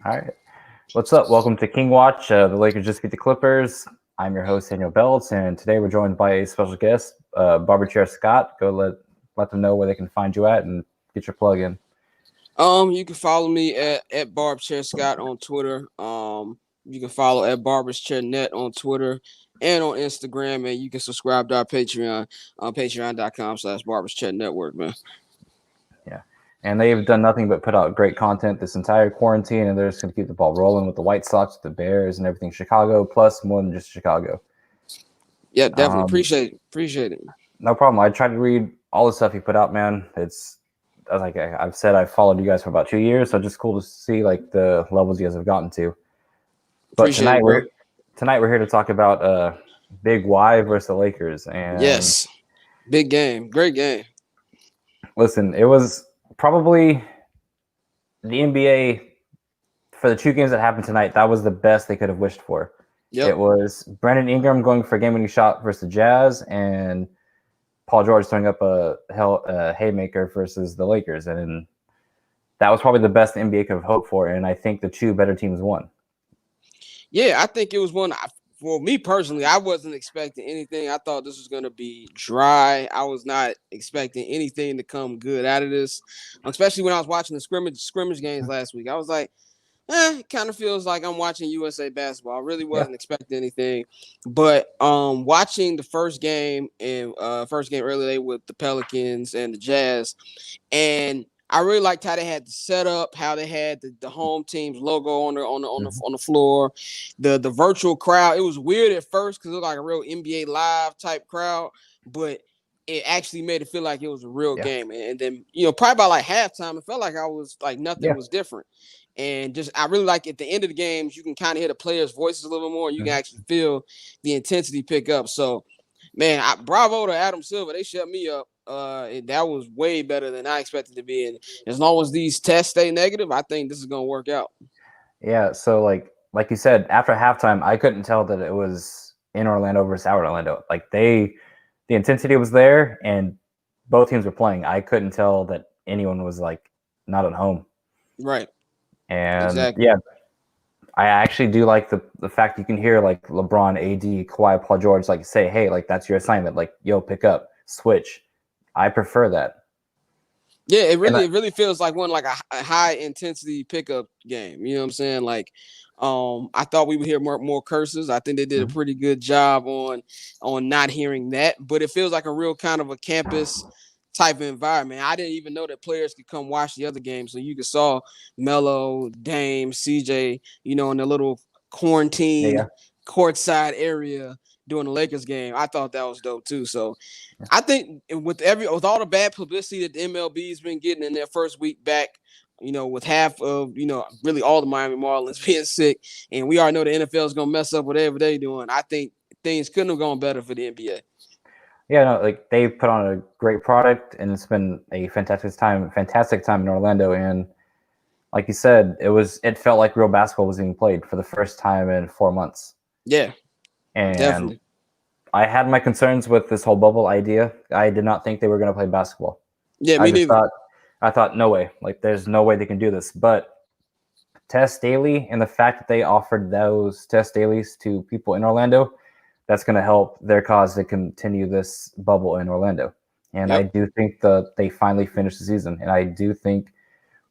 All right. What's up? Welcome to King Watch. The Lakers just beat the Clippers. I'm your host, Daniel Belts, and today we're joined by a special guest, Barber Chair Scott. Go let them know where they can find you at and get your plug in. You can follow me at Barb Chair Scott on Twitter. You can follow at Barber's Chair Net on Twitter and on Instagram, and you can subscribe to our Patreon on patreon.com/Barber's Chair Network, man. Yeah. And they've done nothing but put out great content this entire quarantine, and they're just going to keep the ball rolling with the White Sox, the Bears, and everything Chicago, plus more than just Chicago. Yeah, definitely appreciate it. No problem. I tried to read all the stuff you put out, man. It's like I've said, I've followed you guys for about 2 years, so just cool to see like the levels you guys have gotten to. But Appreciate it, bro. tonight we're here to talk about Big Y versus the Lakers. And Yes, big game, great game. listen, it was probably the NBA for the 2 games that happened tonight. That was the best they could have wished for. Yep. It was Brandon Ingram going for a game-winning shot versus the Jazz, and Paul George throwing up a haymaker versus the Lakers, and that was probably the best the NBA could have hoped for. And I think the 2 better teams won. Yeah, I think it was one. For me personally, I wasn't expecting anything. I thought this was going to be dry. I was not expecting anything to come good out of this, especially when I was watching the scrimmage games last week. I was like, it kind of feels like I'm watching USA basketball. I really wasn't expecting anything, but watching the first game earlier today with the Pelicans and the Jazz, and I really liked how they had the setup, how they had the home team's logo on the floor, the virtual crowd. It was weird at first because it looked like a real NBA Live type crowd, but it actually made it feel like it was a real game. And then probably by like halftime, it felt like I was like nothing was different. And just I really like at the end of the games, you can kind of hear the players' voices a little bit more. And you can actually feel the intensity pick up. So, man, bravo to Adam Silver. They shut me up. That was way better than I expected to be. And as long as these tests stay negative, I think this is gonna work out. Yeah. So like you said, after halftime, I couldn't tell that it was in Orlando versus out Orlando. Like the intensity was there, and both teams were playing. I couldn't tell that anyone was like not at home. Right. And exactly. yeah, I actually do like the fact you can hear like LeBron, AD, Kawhi, Paul George like say, hey, like that's your assignment. Like, yo, pick up, switch. I prefer that. Yeah, it really feels like a high intensity pickup game. You know what I'm saying? Like, I thought we would hear more curses. I think they did a pretty good job on not hearing that, but it feels like a real kind of a campus type of environment. I didn't even know that players could come watch the other games. So you could saw Melo, Dame, CJ, in the little quarantined courtside area during the Lakers game. I thought that was dope too. So I think with all the bad publicity that the MLB's been getting in their first week back, with half of, really all the Miami Marlins being sick, and we already know the NFL is going to mess up whatever they're doing. I think things couldn't have gone better for the NBA. Yeah, no, like they put on a great product, and it's been a fantastic time in Orlando. And like you said, it felt like real basketball was being played for the first time in 4 months. Yeah, and definitely. I had my concerns with this whole bubble idea. I did not think they were going to play basketball. Yeah, me neither. I thought, no way. Like, there's no way they can do this. But test daily, and the fact that they offered those test dailies to people in Orlando, that's going to help their cause to continue this bubble in Orlando. And I do think that they finally finished the season. And I do think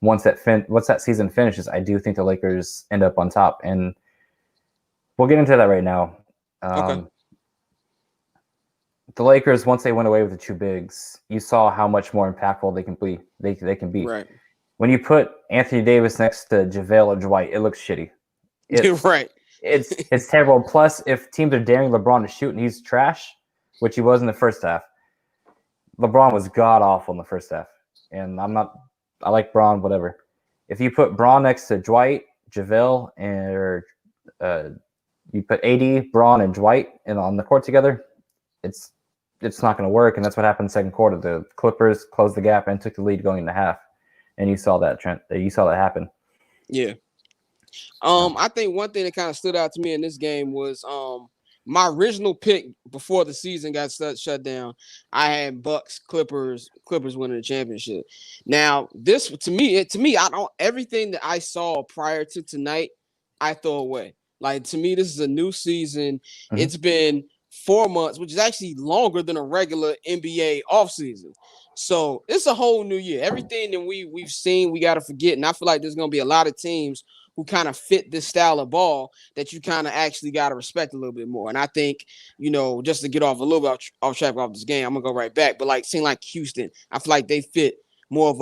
once that season finishes, I do think the Lakers end up on top. And we'll get into that right now. Okay. The Lakers, once they went away with the 2 bigs, you saw how much more impactful they can be. They can be. Right. When you put Anthony Davis next to JaVale or Dwight, it looks shitty. Right. It's terrible. Plus, if teams are daring LeBron to shoot and he's trash, which he was in the first half, LeBron was god awful in the first half. And I like Braun, whatever. If you put Braun next to Dwight, JaVale, or you put AD, Braun, and Dwight on the court together, it's not going to work. And that's what happened in the second quarter. The Clippers closed the gap and took the lead going into half. And you saw that, Trent. You saw that happen. Yeah. I think one thing that kind of stood out to me in this game was my original pick before the season got shut down, I had Bucks, Clippers winning the championship. Now, this to me, I don't everything that I saw prior to tonight, I throw away. Like to me, this is a new season. Mhm. It's been 4 months, which is actually longer than a regular NBA offseason. So it's a whole new year. Everything that we've seen, we got to forget. And I feel like there's going to be a lot of teams who kind of fit this style of ball that you kind of actually got to respect a little bit more. And I think, just to get off a little bit off track off this game, I'm going to go right back. But like, seem like Houston, I feel like they fit more of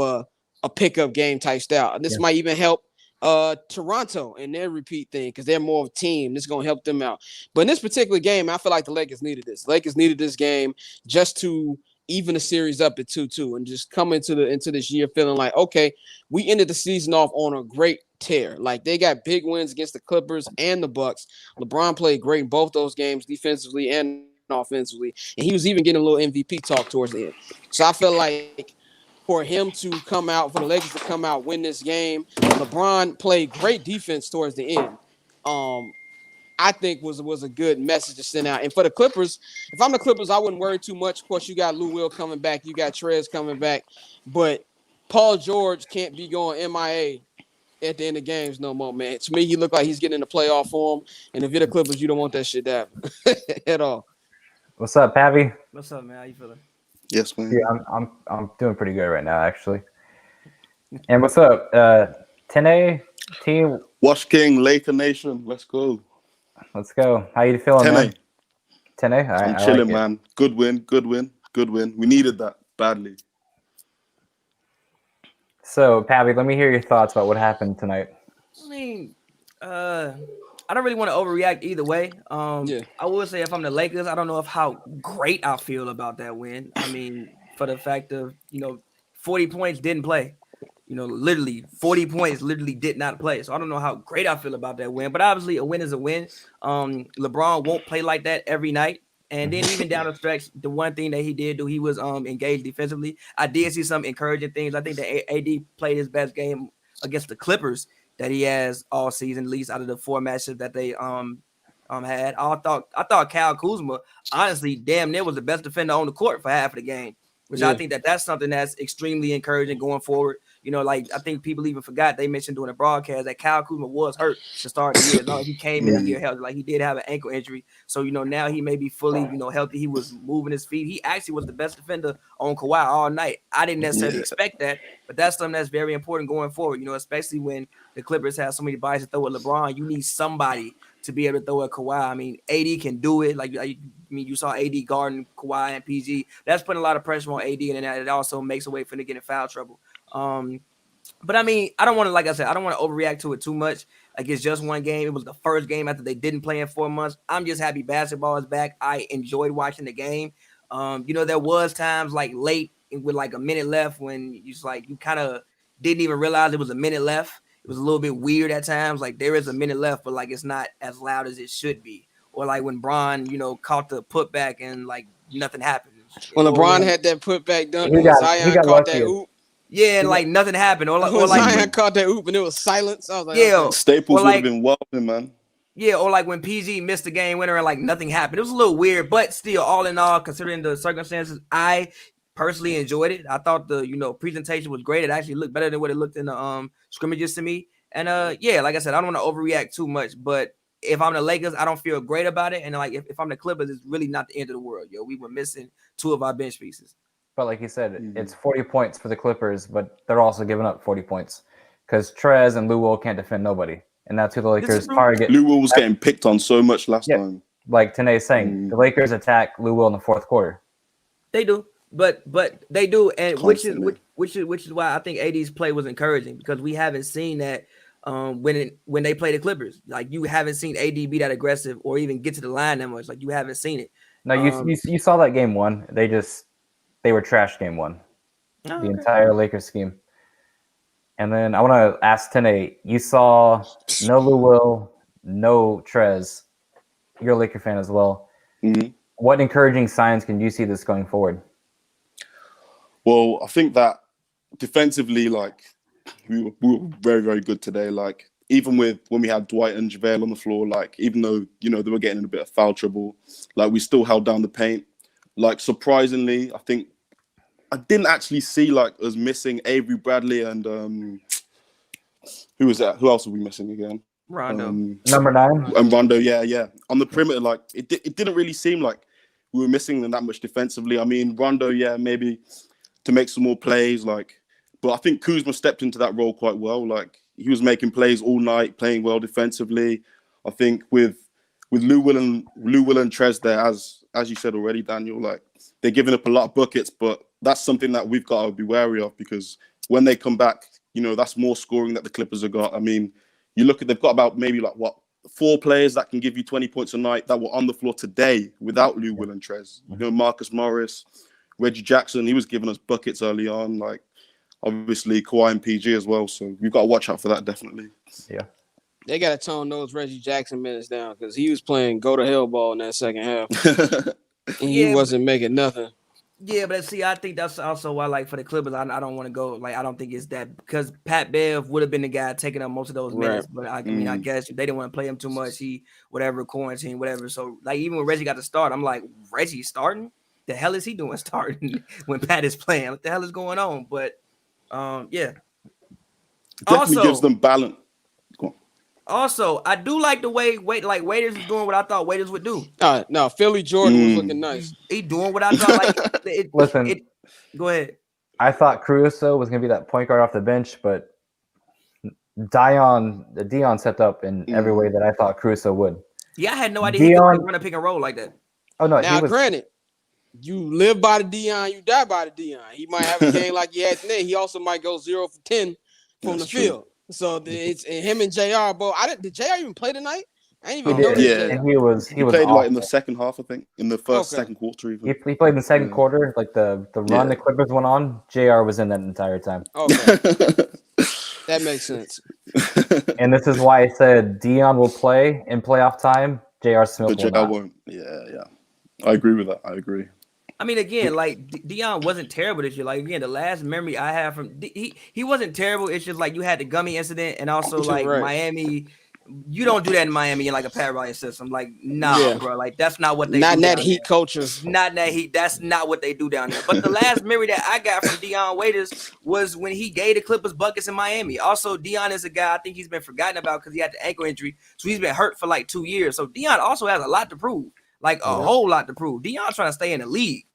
a pickup game type style. And this might even help Toronto and their repeat thing because they're more of a team. This is going to help them out. But in this particular game, I feel like the Lakers needed this. Lakers needed this game just to even the series up at 2-2 and just come into this year feeling like, okay, we ended the season off on a great tear. Like they got big wins against the Clippers and the Bucks. LeBron played great in both those games defensively and offensively. And he was even getting a little MVP talk towards the end. So I feel like for him to come out, for the Lakers to come out, win this game, LeBron played great defense towards the end. I think was a good message to send out. And for the Clippers, if I'm the Clippers, I wouldn't worry too much. Of course, you got Lou Will coming back. You got Trez coming back. But Paul George can't be going MIA at the end of games no more, man. To me, he look like he's getting in the playoff form. And if you're the Clippers, you don't want that shit to happen at all. What's up, Pappy? What's up, man? How you feeling? Yes, man. Yeah, I'm doing pretty good right now, actually. And what's up, 10A team? Wash King, Laker Nation. Let's go. Let's go. How you feeling, 10A. man? 10A? All right, I'm chilling, like man. Good win. We needed that badly. So, Pappy, let me hear your thoughts about what happened tonight. I mean, I don't really want to overreact either way. I would say if I'm the Lakers, I don't know how great I feel about that win. I mean, for the fact of 40 points didn't play. Literally 40 points literally did not play. So I don't know how great I feel about that win. But obviously a win is a win. LeBron won't play like that every night. And then even down the stretch, the one thing that he did do, he was engaged defensively. I did see some encouraging things. I think that AD played his best game against the Clippers that he has all season, at least out of the 4 matches that they had. I thought Kyle Kuzma, honestly, damn near was the best defender on the court for half of the game, which I think that's something that's extremely encouraging going forward. I think people even forgot, they mentioned during the broadcast that Kyle Kuzma was hurt to start the year. No, he came in the year healthy. Like he did have an ankle injury. So, now he may be fully, healthy. He was moving his feet. He actually was the best defender on Kawhi all night. I didn't necessarily expect that, but that's something that's very important going forward, especially when the Clippers have so many bodies to throw at LeBron. You need somebody to be able to throw at Kawhi. I mean, AD can do it. You saw AD guarding Kawhi and PG. That's putting a lot of pressure on AD, and it also makes a way for him to get in foul trouble. But I mean, I don't want to, like I said, I don't want to overreact to it too much. Like it's just one game. It was the first game after they didn't play in 4 months. I'm just happy basketball is back. I enjoyed watching the game. There was times like late with like a minute left when you kind of didn't even realize it was a minute left. It was a little bit weird at times. Like there is a minute left, but like it's not as loud as it should be. Or like when Bron, caught the putback and like nothing happened. When LeBron had that putback dunk, Zion caught that oop. Yeah, and like nothing happened. Or like Zion caught that oop and it was silence. I was like, okay. Staples would have been welcome, man. Yeah, or like when PG missed the game winner and like nothing happened. It was a little weird, but still, all in all, considering the circumstances, I personally enjoyed it. I thought the presentation was great. It actually looked better than what it looked in the scrimmages to me. And like I said, I don't want to overreact too much, but if I'm the Lakers, I don't feel great about it. And like if I'm the Clippers, it's really not the end of the world. We were missing 2 of our bench pieces. But like you said, it's 40 points for the Clippers, but they're also giving up 40 points because Trez and Lou Will can't defend nobody. And that's who the Lakers target. Lou Will was getting picked on so much last time. Like Tanae's saying, the Lakers attack Lou Will in the 4th quarter. They do, but they do, and which is why I think AD's play was encouraging because we haven't seen that when they play the Clippers. Like you haven't seen AD be that aggressive or even get to the line that much. Like you haven't seen it. No, you saw that game 1. They were trash game 1. The entire Lakers scheme. And then I want to ask Tanae, you saw no Lou Will, no Trez. You're a Laker fan as well. Mm-hmm. What encouraging signs can you see this going forward? Well, I think that defensively, like we were very, very good today. Like even with when we had Dwight and JaVale on the floor, like even though they were getting in a bit of foul trouble, like we still held down the paint. Like surprisingly, I think I didn't actually see like us missing Avery Bradley and who was that? Who else were we missing again? Rondo. Number 9. And Rondo, yeah. On the perimeter, like it didn't really seem like we were missing them that much defensively. I mean, Rondo, yeah, maybe to make some more plays, like, but I think Kuzma stepped into that role quite well. Like he was making plays all night, playing well defensively. I think with Lou Will and Trez there, as you said already, Daniel, like they're giving up a lot of buckets, but that's something that we've got to be wary of because when they come back, that's more scoring that the Clippers have got. I mean, you look at they've got about maybe like 4 players that can give you 20 points a night that were on the floor today without Lou Will and Trez. Marcus Morris, Reggie Jackson, he was giving us buckets early on. Like obviously Kawhi and PG as well. So we've got to watch out for that definitely. Yeah. They got to tone those Reggie Jackson minutes down because he was playing go to hell ball in that second half. And he wasn't making nothing. Yeah, but see, I think that's also why, like, for the Clippers, I don't want to go, like, I don't think it's that, because Pat Bev would have been the guy taking up most of those minutes, but I mean, I guess they didn't want to play him too much, quarantine, whatever, so, like, even when Reggie got to start, I'm like, Reggie starting? The hell is he doing starting when Pat is playing? What the hell is going on? But, yeah. Definitely gives them balance. Also, I do like the way Waiters is doing what I thought Waiters would do. No, Philly Jordan was looking nice. He doing what I thought. Listen, go ahead. I thought Caruso was going to be that point guard off the bench, but Dion stepped up in every way that I thought Caruso would. Yeah, I had no idea he could run a pick and roll like that. Oh no! Now, granted, you live by the Dion, you die by the Dion. He might have a game like he had today. He also might go 0 for 10 from the field. So it's him and JR. But did JR even play tonight? I didn't even notice. Yeah, and he played awful. like in the second half, I think, in the second quarter. Even he played in the second quarter, like the run the Clippers went on. JR was in that entire time. Okay, that makes sense. And this is why I said Dion will play in playoff time. JR Smith but JR won't. Yeah. I agree with that. I agree. I mean, again, like Dion wasn't terrible this year. Like again, the last memory I have from he wasn't terrible. It's just like you had the gummy incident, and also like Miami. You don't do that in Miami in like a Pat Riley system. Like, bro. Like that's not what they not do that down heat there. culture. Not that heat. That's not what they do down there. But the last memory that I got from Dion Waiters was when he gave the Clippers buckets in Miami. Also, Dion is a guy I think he's been forgotten about because he had the ankle injury, so he's been hurt for like 2 years. So Dion also has a lot to prove, like a whole lot to prove. Dion trying to stay in the league.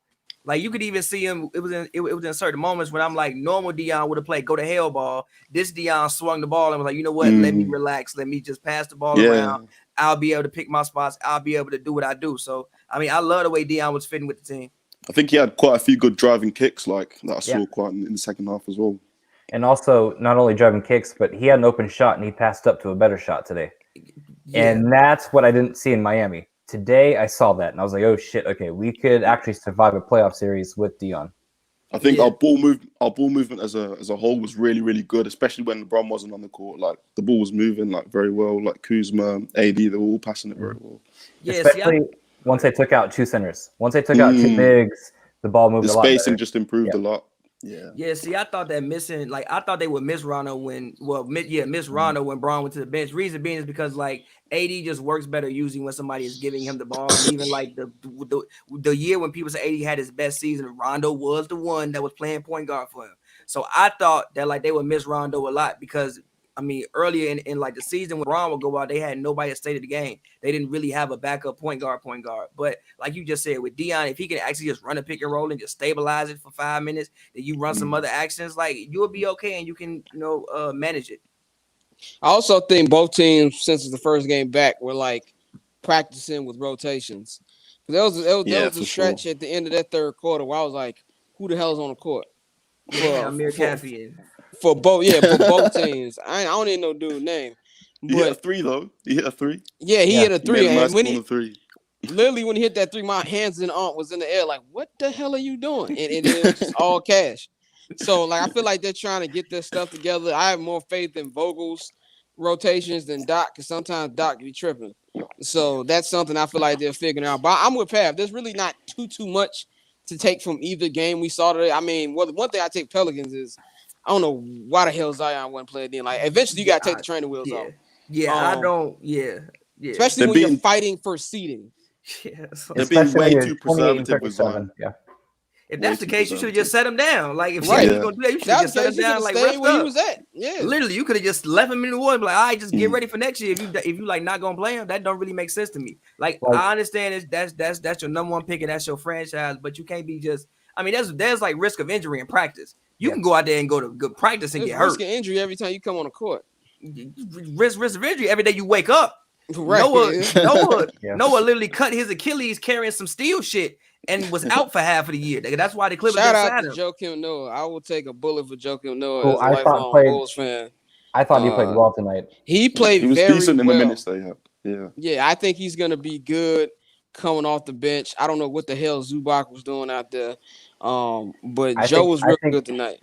Like you could even see him. It was in certain moments when I'm like, normal Dion would have played go to hell ball. This Dion swung the ball and was like, you know what? Let me relax. Let me just pass the ball around. I'll be able to pick my spots. I'll be able to do what I do. So I mean, I love the way Dion was fitting with the team. I think he had quite a few good driving kicks, like that I saw quite in the second half as well. And also, not only driving kicks, but he had an open shot and he passed up to a better shot today. Yeah. And that's what I didn't see in Miami. Today, I saw that, and I was like, oh, shit, okay, we could actually survive a playoff series with Dion. I think our ball movement as a whole was really, really good, especially when LeBron wasn't on the court. Like, the ball was moving, like, very well. Like, Kuzma, AD, they were all passing it very well. Yeah, especially once they took out 2 centers. Once they took out 2 bigs, the ball moved a lot better. The spacing just improved a lot. Yeah. See, I thought that missing, like, I thought they would miss Rondo miss Rondo when Braun went to the bench. Reason being is because like AD just works better usually when somebody is giving him the ball. And even like the year when people say AD had his best season, Rondo was the one that was playing point guard for him. So I thought that like they would miss Rondo a lot because I mean earlier in like the season when Braun would go out, they had nobody that stayed at the game. They didn't really have a backup point guard. But like you just said with Dion, if he can actually just run a pick and roll and just stabilize it for 5 minutes, then you run some other actions, like you'll be okay and you can manage it. I also think both teams, since it's the first game back, were like practicing with rotations. There was a stretch at the end of that third quarter where I was like, "Who the hell is on the court?" Amir Caffey. For both teams. I don't even know dude's name. But he hit a 3 though. He hit a 3. Yeah, he hit a 3. And when he literally when he hit that 3, my hands and arm was in the air. Like, what the hell are you doing? And it was just all cash. So like I feel like they're trying to get their stuff together. I have more faith in Vogel's rotations than Doc, because sometimes Doc be tripping. So that's something I feel like they're figuring out. But I'm with Pav. There's really not too much to take from either game we saw today. I mean, well, one thing I take Pelicans is I don't know why the hell Zion wasn't playing then. Like, eventually you got to take the training wheels off. Yeah, I don't. Yeah. Especially when you're fighting for seeding. Yeah, so they're being way too 28 and preservative with 37. Zion. Yeah. if that's the case, you should have just set him down. Like if Right. you was gonna do that, you should have just set him down. Like stayed where he was at. Yeah. Literally, you could have just left him in the water. Like, all right, just get ready for next year. If you like not gonna play him, that don't really make sense to me. Like I understand that's your number one pick and that's your franchise, but you can't be just. I mean, there's like risk of injury in practice. You can go out there and go to good practice and get hurt. Risk of injury every time you come on the court. Risk of injury every day you wake up. Right. Noah literally cut his Achilles carrying some steel shit and was out for half of the year. That's why the Clippers Shout out to him. Joakim Noah. I will take a bullet for Joakim Noah Who as a lifelong Bulls fan. I thought he played well tonight. He played He was very decent in well. the minutes they had. Yeah. Yeah, I think he's gonna be good coming off the bench. I don't know what the hell Zubac was doing out there. But Joe was real good tonight.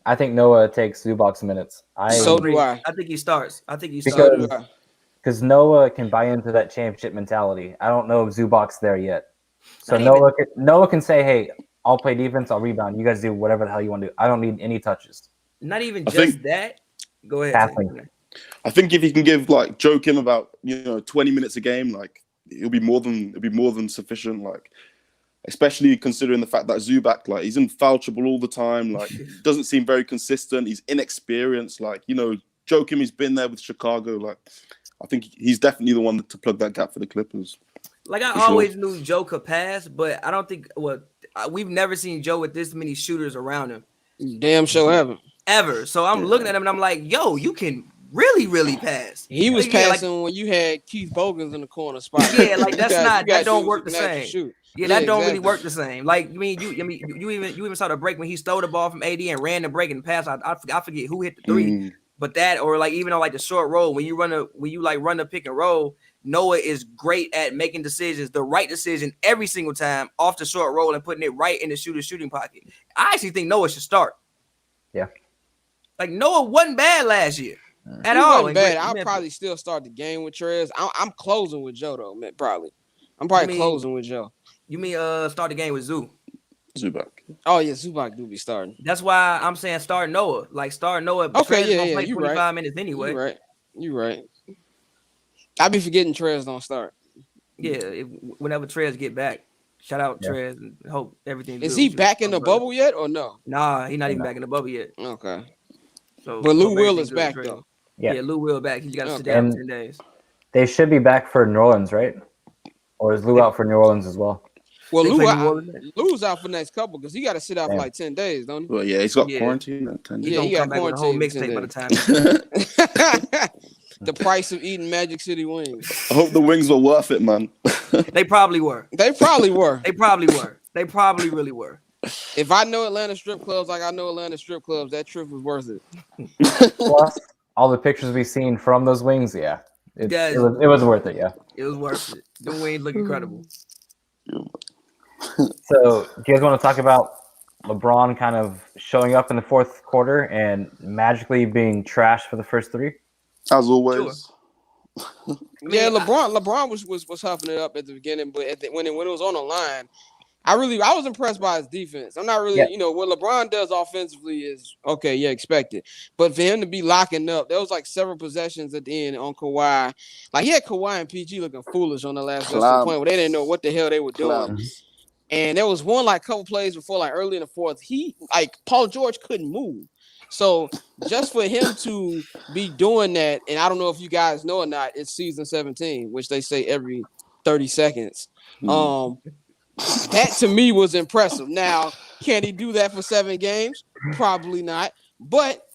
I think Noah takes Zubac's minutes. So do I. I think he starts. Because Noah can buy into that championship mentality. I don't know if Zubac's there yet. So Noah can say, hey, I'll play defense, I'll rebound. You guys do whatever the hell you want to do. I don't need any touches. Not even that. Go ahead. I think if you can give like Joakim about 20 minutes a game, like it'll be more than sufficient. Like especially considering the fact that Zubac, like he's in foul trouble all the time, like doesn't seem very consistent. He's inexperienced. Like Joakim, he's been there with Chicago. Like I think he's definitely the one to plug that gap for the Clippers. Like I always knew Joe could pass, but I don't think we've never seen Joe with this many shooters around him. Damn sure ever. So I'm looking at him and I'm like, yo, you can really, really pass. He was passing when you had Keith Bogans in the corner spot. Yeah, like that don't work the same. Yeah, that don't really work the same. Like you even saw the break when he stole the ball from AD and ran the break and pass. I forget who hit the three. But that, or like even on like the short roll, when you run the pick and roll, Noah is great at making decisions, the right decision every single time off the short roll and putting it right in the shooting pocket. I actually think Noah should start. Yeah. Like Noah wasn't bad last year at he all. Wasn't bad. I'll probably still start the game with Trez. I'm closing with Joe though, man. I'm probably closing with Joe. You mean start the game with Zubac. Oh yeah, Zubac do be starting. That's why I'm saying start Noah. Like start Noah. Okay, yeah, play you 25 right. minutes anyway. You right. I be forgetting Trez don't start. Yeah, whenever Trez get back. Shout out Trez and hope everything. Is he back in the bubble yet or no? Nah, he's not even back in the bubble yet. Okay. So, but Lou Will is back though. Yeah, Lou Will back. He's got to sit down for 10 days. They should be back for New Orleans, right? Or is Lou out for New Orleans as well? Well, Lou's out for the next couple because he got to sit out for like 10 days, don't he? Well, yeah, he's got quarantine at 10 days. Yeah, he got quarantine. Whole mixtape by the time. The price of eating Magic City wings. I hope the wings were worth it, man. They probably were. They probably really were. If I know Atlanta strip clubs like I know Atlanta strip clubs, that trip was worth it. Plus, all the pictures we've seen from those wings, it was worth it, It was worth it. The wings look incredible. So, do you guys want to talk about LeBron kind of showing up in the fourth quarter and magically being trashed for the first three? As always. Sure. Yeah, LeBron was huffing it up at the beginning, but when it was on the line, I was impressed by his defense. I'm not really, what LeBron does offensively is okay, expected. But for him to be locking up, there was like several possessions at the end on Kawhi. Like he had Kawhi and PG looking foolish on the last point where they didn't know what the hell they were doing. And there was one like couple plays before, like early in the fourth, Paul George couldn't move. So just for him to be doing that, and I don't know if you guys know or not, it's season 17, which they say every 30 seconds. That to me was impressive. Now, can he do that for 7 games? Probably not. But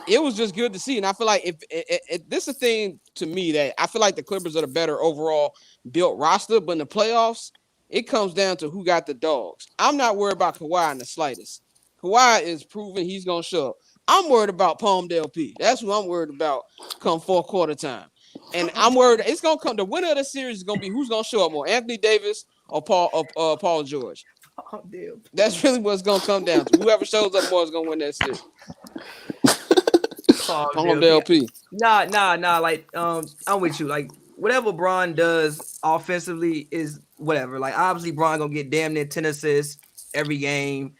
it was just good to see. And I feel like if this is a thing to me that I feel like the Clippers are the better overall built roster, but in the playoffs, it comes down to who got the dogs. I'm not worried about Kawhi in the slightest. Kawhi is proving he's going to show up. I'm worried about Palmdale P. That's who I'm worried about come fourth quarter time. And I'm worried it's going to come. The winner of the series is going to be who's going to show up more, Anthony Davis or Paul George. Oh, damn. That's really what it's going to come down to. Whoever shows up more is going to win that series. Palmdale P. Nah. Like, I'm with you. Like, whatever Bron does offensively is whatever. Like, obviously, Bron going to get damn near 10 assists every game.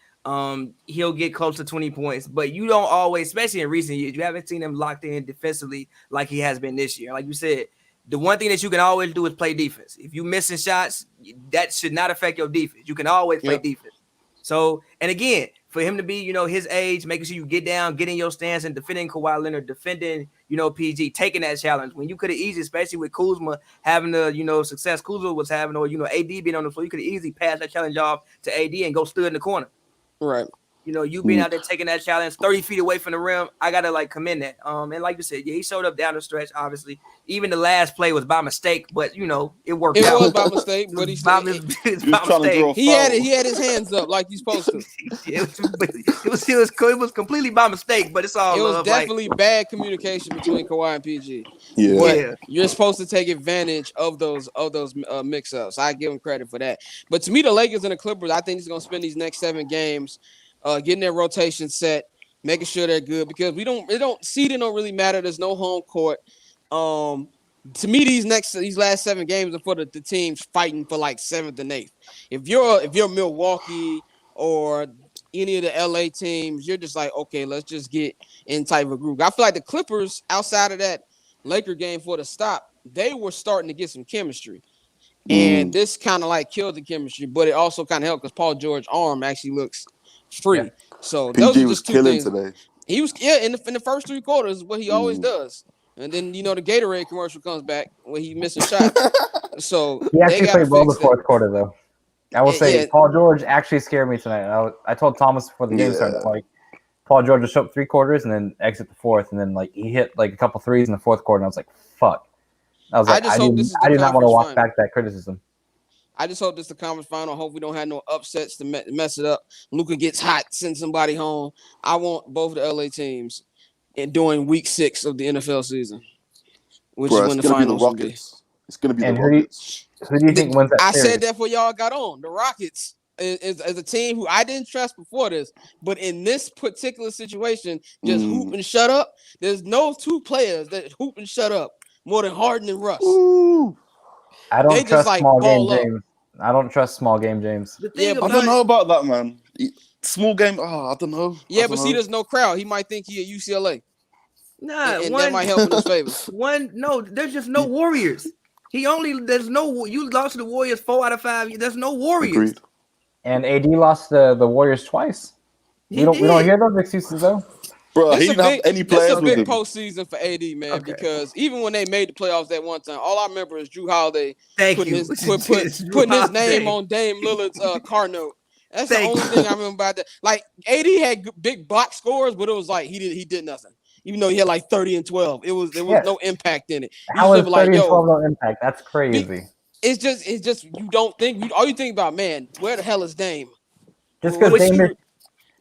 he'll get close to 20 points. But you don't always, especially in recent years, you haven't seen him locked in defensively like he has been this year. Like you said, the one thing that you can always do is play defense. If you missing shots, that should not affect your defense. You can always play defense. So, and again, for him to be, his age, making sure you get down, get in your stance, and defending Kawhi Leonard, defending, PG, taking that challenge when you could have easily, especially with Kuzma having the, success Kuzma was having, or, AD being on the floor, you could have easily passed that challenge off to AD and go stood in the corner. Right. You being out there taking that challenge 30 feet away from the rim, I gotta commend that. And like you said, he showed up down the stretch. Obviously, even the last play was by mistake, but it worked out. It was by mistake, but he by mistake. He had his hands up like he's supposed to. it was completely by mistake, but it's all. It was definitely bad communication between Kawhi and PG. Yeah. But you're supposed to take advantage of those mix-ups. I give him credit for that. But to me, the Lakers and the Clippers, I think he's gonna spend these next 7 games. Getting their rotation set, making sure they're good because seeding don't really matter. There's no home court. To me, these last 7 games are for the teams fighting for like 7th and 8th. If you're Milwaukee or any of the LA teams, you're just like, okay, let's just get in type of a group. I feel like the Clippers, outside of that Laker game for the stop, they were starting to get some chemistry. And this kind of like killed the chemistry, but it also kind of helped because Paul George's arm actually looks free. Yeah. So PG was killing today. He was in the first 3 quarters, what he always does. And then the Gatorade commercial comes back when he misses shots. So he actually played well the 4th quarter though. I will say Paul George actually scared me tonight. I told Thomas before the game started, like Paul George would show up 3 quarters and then exit the 4th, and then like he hit like a couple threes in the 4th quarter, and I was like, fuck. I was like, I did not want to walk back that criticism. I just hope this is the conference final. I hope we don't have no upsets to mess it up. Luka gets hot, send somebody home. I want both the LA teams during week 6 of the NFL season, which is when the finals will be. It's going to be the Rockets. Who do you think wins that series? I said that before y'all got on. The Rockets is a team who I didn't trust before this, but in this particular situation, just hoop and shut up. There's no 2 players that hoop and shut up more than Harden and Russ. Ooh. I don't trust small game James. I don't trust small game James. I don't know about that, man. Small game, I don't know. Yeah, but see, there's no crowd. He might think he at UCLA. Nah, and that might help in his favor. There's just no Warriors. You lost to the Warriors 4 out of 5. There's no Warriors. Agreed. And AD lost the Warriors twice. We don't hear those excuses though. Bro, he didn't have any players with him. It's a big postseason for AD, man, because even when they made the playoffs that one time, all I remember is Drew Holiday putting his name on Dame Lillard's car note. That's the only thing I remember about that. Like, AD had big box scores, but it was like he did nothing. Even though he had like 30 and 12, there was no impact in it. How is 30 and 12 no impact? That's crazy. It's just you don't think all you think about, man, where the hell is Dame? Just because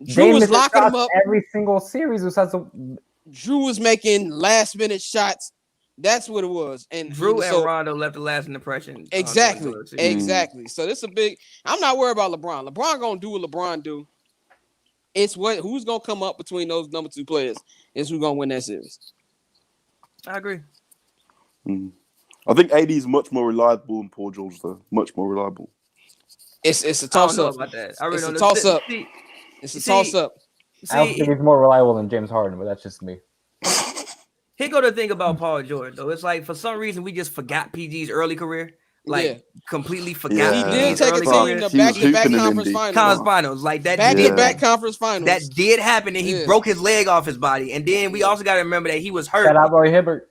Drew was locking him up every single series. Drew was making last minute shots. That's what it was. And Drew and Rondo left the lasting impression. Exactly. So this is a big. I'm not worried about LeBron. LeBron gonna do what LeBron do. It's who's gonna come up between those number 2 players is who's gonna win that series. I agree. I think AD is much more reliable than Paul George, though. Much more reliable. It's a toss up. It's a toss up. It's a toss up. I don't think he's more reliable than James Harden, but that's just me. Here go the thing about Paul George, though. It's like for some reason we just forgot PG's early career. Completely forgot. He did take a team to back-to-back conference finals. Like that. Back-to-back conference finals. That did happen, and he broke his leg off his body. And then we also got to remember that he was hurt. Shout out Roy Hibbert.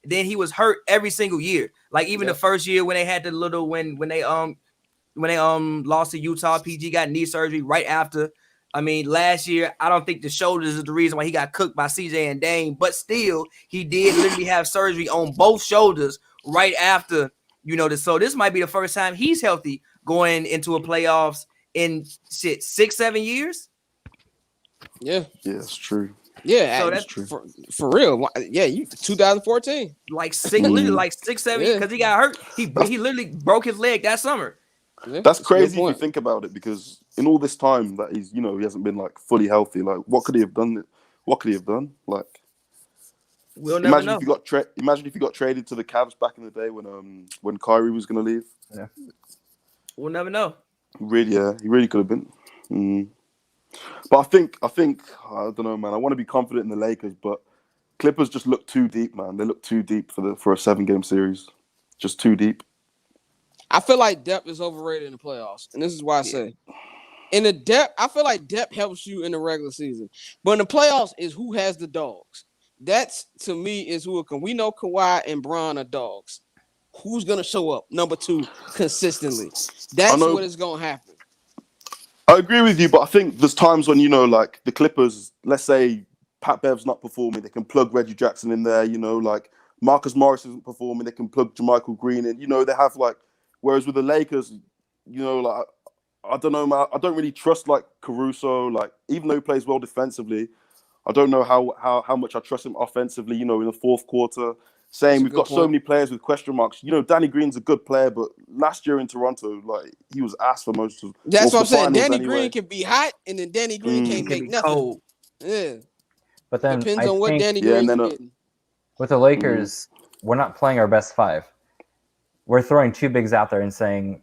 Then he was hurt every single year. Like even the first year when they had the little when they lost to Utah, PG got knee surgery right after. I mean, last year, I don't think the shoulders is the reason why he got cooked by CJ and Dame, but still, he did literally have surgery on both shoulders right after, So this might be the first time he's healthy going into a playoffs in 6-7 years. Yeah, it's true. Yeah, so that's true for real. Yeah, 2014, like 6-7 years because he got hurt. He literally broke his leg that summer. Yeah, that's crazy if you think about it, because in all this time that he's, he hasn't been like fully healthy. Like, what could he have done? What could he have done? Like, we'll never know. Imagine if he got traded to the Cavs back in the day when Kyrie was going to leave. Yeah, we'll never know. He really could have been. But I think I don't know, man. I want to be confident in the Lakers, but Clippers just look too deep, man. They look too deep for a 7-game series. Just too deep. I feel like depth is overrated in the playoffs, and this is why I say. In the depth, I feel like depth helps you in the regular season, but in the playoffs is who has the dogs. That's to me is who can. We know Kawhi and Bron are dogs. Who's gonna show up number 2 consistently? That's what is gonna happen. I agree with you, but I think there's times when like the Clippers. Let's say Pat Bev's not performing, they can plug Reggie Jackson in there. Like Marcus Morris isn't performing, they can plug JaMychal Green in. They have like. Whereas with the Lakers, like. I don't know, man. I don't really trust like Caruso. Like, even though he plays well defensively, I don't know how much I trust him offensively. In the fourth quarter, saying we've got so many players with question marks. Danny Green's a good player, but last year in Toronto, like he was ass for most of. That's what I'm saying. Danny Green can be hot, and then Danny Green can't make nothing. Cold. Yeah, but then depends on what Danny Green's getting. With the Lakers, we're not playing our best 5. We're throwing 2 bigs out there and saying,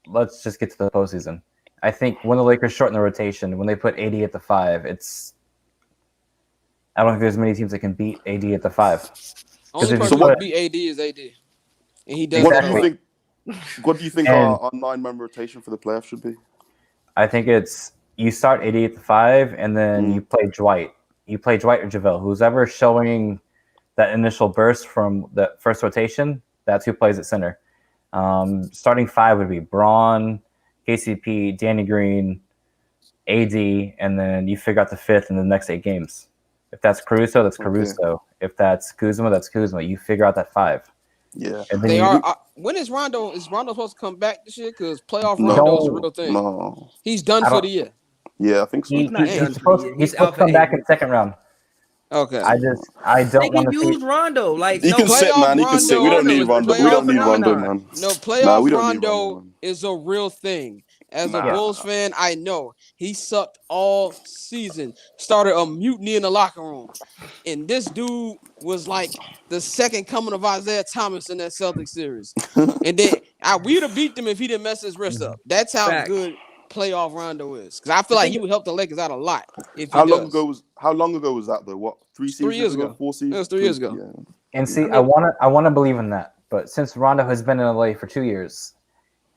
let's just get to the postseason. I think when the Lakers shorten the rotation, when they put AD at the 5, I don't think there's many teams that can beat AD at the 5. Only person who can beat AD is AD, and he does. What do you think our 9-man rotation for the playoffs should be? I think it's you start AD at the 5, and then you play Dwight. You play Dwight or JaVale. Who's ever showing that initial burst from the first rotation, that's who plays at center. Starting 5 would be Braun, KCP, Danny Green, AD, and then you figure out the 5th in the next 8 games. If that's Caruso, that's Caruso. Okay. If that's Kuzma, that's Kuzma. You figure out that 5. Yeah. And then when is Rondo? Is Rondo supposed to come back this year? Because playoff Rondo is a real thing. No. He's done for the year. Yeah, I think so. He's supposed to come back in second round. Okay. I don't want to use Rondo. Like he can sit, man. He can sit. We don't need Rondo. We don't need Rondo, man. No, playoff Rondo is a real thing. As a Bulls fan, I know he sucked all season. Started a mutiny in the locker room, and this dude was like the second coming of Isaiah Thomas in that Celtics series. And then we'd have beat them if he didn't mess his wrist up. That's how good playoff Rondo is. Because I feel like he would help the Lakers out a lot. How long ago was that though? What, 3 seasons? 3 years ago. 4 seasons? It was 3 years ago. Yeah. And see, I wanna believe in that, but since Rondo has been in LA for 2 years.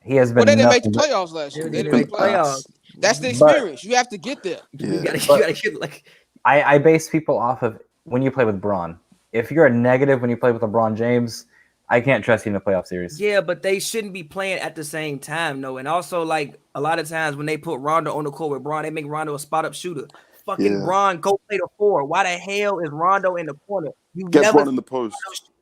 He has been. Well, they didn't make the playoffs last year. They didn't make playoffs. That's the experience. You have to get there. You gotta get like. I base people off of when you play with Bron. If you're a negative when you play with LeBron James, I can't trust you in the playoff series. Yeah, but they shouldn't be playing at the same time, no. And also, like a lot of times when they put Rondo on the court with Bron, they make Rondo a spot up shooter. Fucking Bron, go play the 4. Why the hell is Rondo in the corner? You get Bron in the post.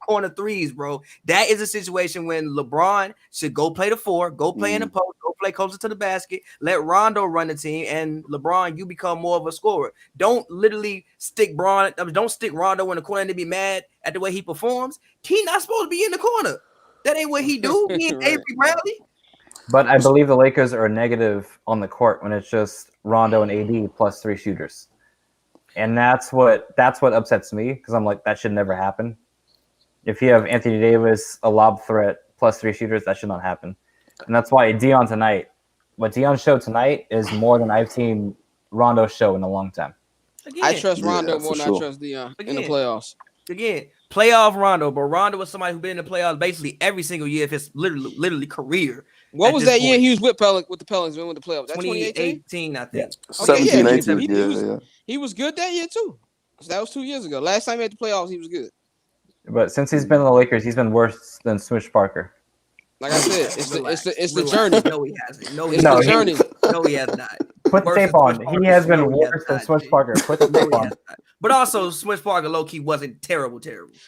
Corner threes, bro. That is a situation when LeBron should go play the 4, go play in the post, go play closer to the basket, let Rondo run the team, and LeBron, you become more of a scorer. Don't literally stick Rondo in the corner and to be mad at the way he performs. He not supposed to be in the corner. That ain't what he do. He ain't Avery Bradley. But I believe the Lakers are negative on the court when it's just Rondo and AD plus 3 shooters. And that's what upsets me, because I'm like, that should never happen. If you have Anthony Davis, a lob threat, plus 3 shooters, that should not happen. And that's why what Dion showed tonight is more than I've seen Rondo show in a long time. Again, I trust Rondo more than I trust Dion in the playoffs. Again, playoff Rondo, but Rondo was somebody who's been in the playoffs basically every single year of his literally career. What was that year he was with the Pelicans when the playoffs? That 2018, I think. Yeah. 17, 18. He was good that year too. So that was 2 years ago. Last time he made the playoffs, he was good. But since he's been in the Lakers, he's been worse than Swish Parker. Like I said, it's the journey. No, he hasn't. No, the journey. No, he has not. Put the tape on. He has been worse than Swish Parker. Put the tape on. But also, Swish Parker low-key wasn't terrible.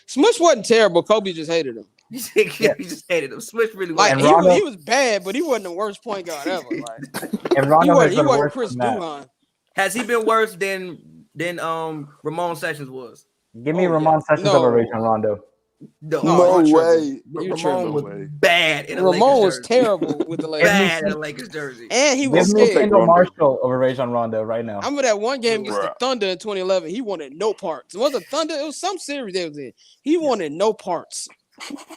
Swish wasn't terrible. Kobe just hated him. He just hated him. Swish really was. Like, he was bad, but he wasn't the worst point guard ever. Like, and Rondo he wasn't Chris Duhon. Has he been worse than Ramon Sessions was? Give me Ramon Sessions over Rajon Rondo. No way. Ramon was bad. Ramon was terrible with the Lakers. Bad in the Lakers jersey. And he was scared. Kendall Marshall over Rajon Rondo right now. I remember that one game against the Thunder in 2011. He wanted no parts. It wasn't Thunder. It was some series they was in. He wanted no parts.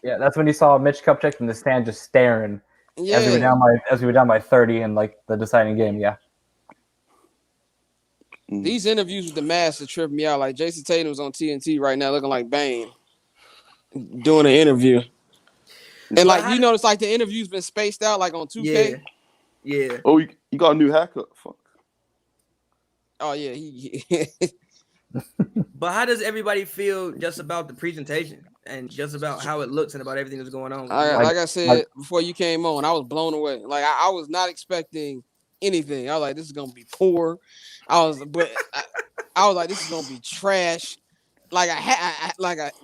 Yeah, that's when you saw Mitch Kupchak in the stand just staring as we were down by 30 in like the deciding game. Yeah. These interviews with the master trip me out. Like Jason Tatum's on TNT right now, looking like Bane, doing an interview. And like you notice, like the interview's been spaced out, like on 2K. Yeah. Oh, you got a new haircut. Fuck. Oh yeah. But how does everybody feel just about the presentation and just about how it looks and about everything that's going on? Like I said before you came on, I was blown away. Like I was not expecting anything. I was like, this is gonna be poor. I was like, this is gonna be trash. Like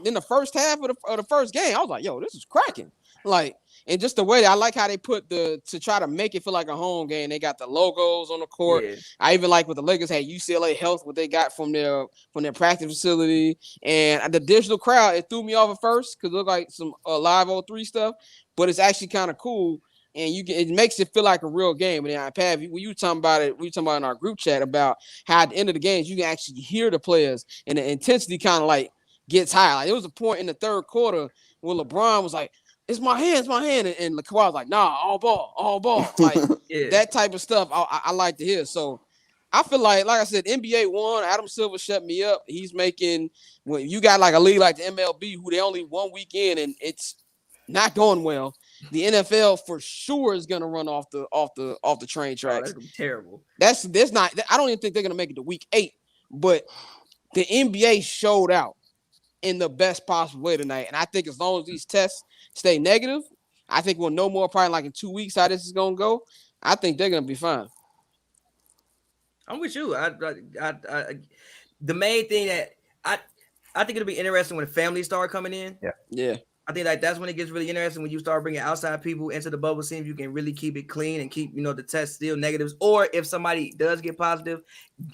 in the first half of the first game, I was like, yo, this is cracking. Like, and just the way I like how they put to try to make it feel like a home game. They got the logos on the court. Yeah. I even like what the Lakers had UCLA Health, what they got from their practice facility, and the digital crowd. It threw me off at first because it looked like some live 03 stuff, but it's actually kind of cool. And it makes it feel like a real game. And then, Pav, when you were talking about it, we were talking about in our group chat about how at the end of the games you can actually hear the players and the intensity kind of like gets high. Like there was a point in the third quarter where LeBron was like, "It's my hand," and Kawhi was like, "Nah, all ball." Like that type of stuff I like to hear. So I feel like I said, NBA won. Adam Silver shut me up. He's making when you got like a league like the MLB who they only 1 week in and it's not going well. The NFL for sure is gonna run off the train tracks. That's gonna be terrible. That's not. I don't even think they're gonna make it to week 8. But the NBA showed out in the best possible way tonight, and I think as long as these tests stay negative, I think we'll know more probably like in 2 weeks how this is gonna go. I think they're gonna be fine. I'm with you. The main thing that I think it'll be interesting when families start coming in. Yeah. I think that's when it gets really interesting when you start bringing outside people into the bubble. See if you can really keep it clean and keep the test still negatives. Or if somebody does get positive,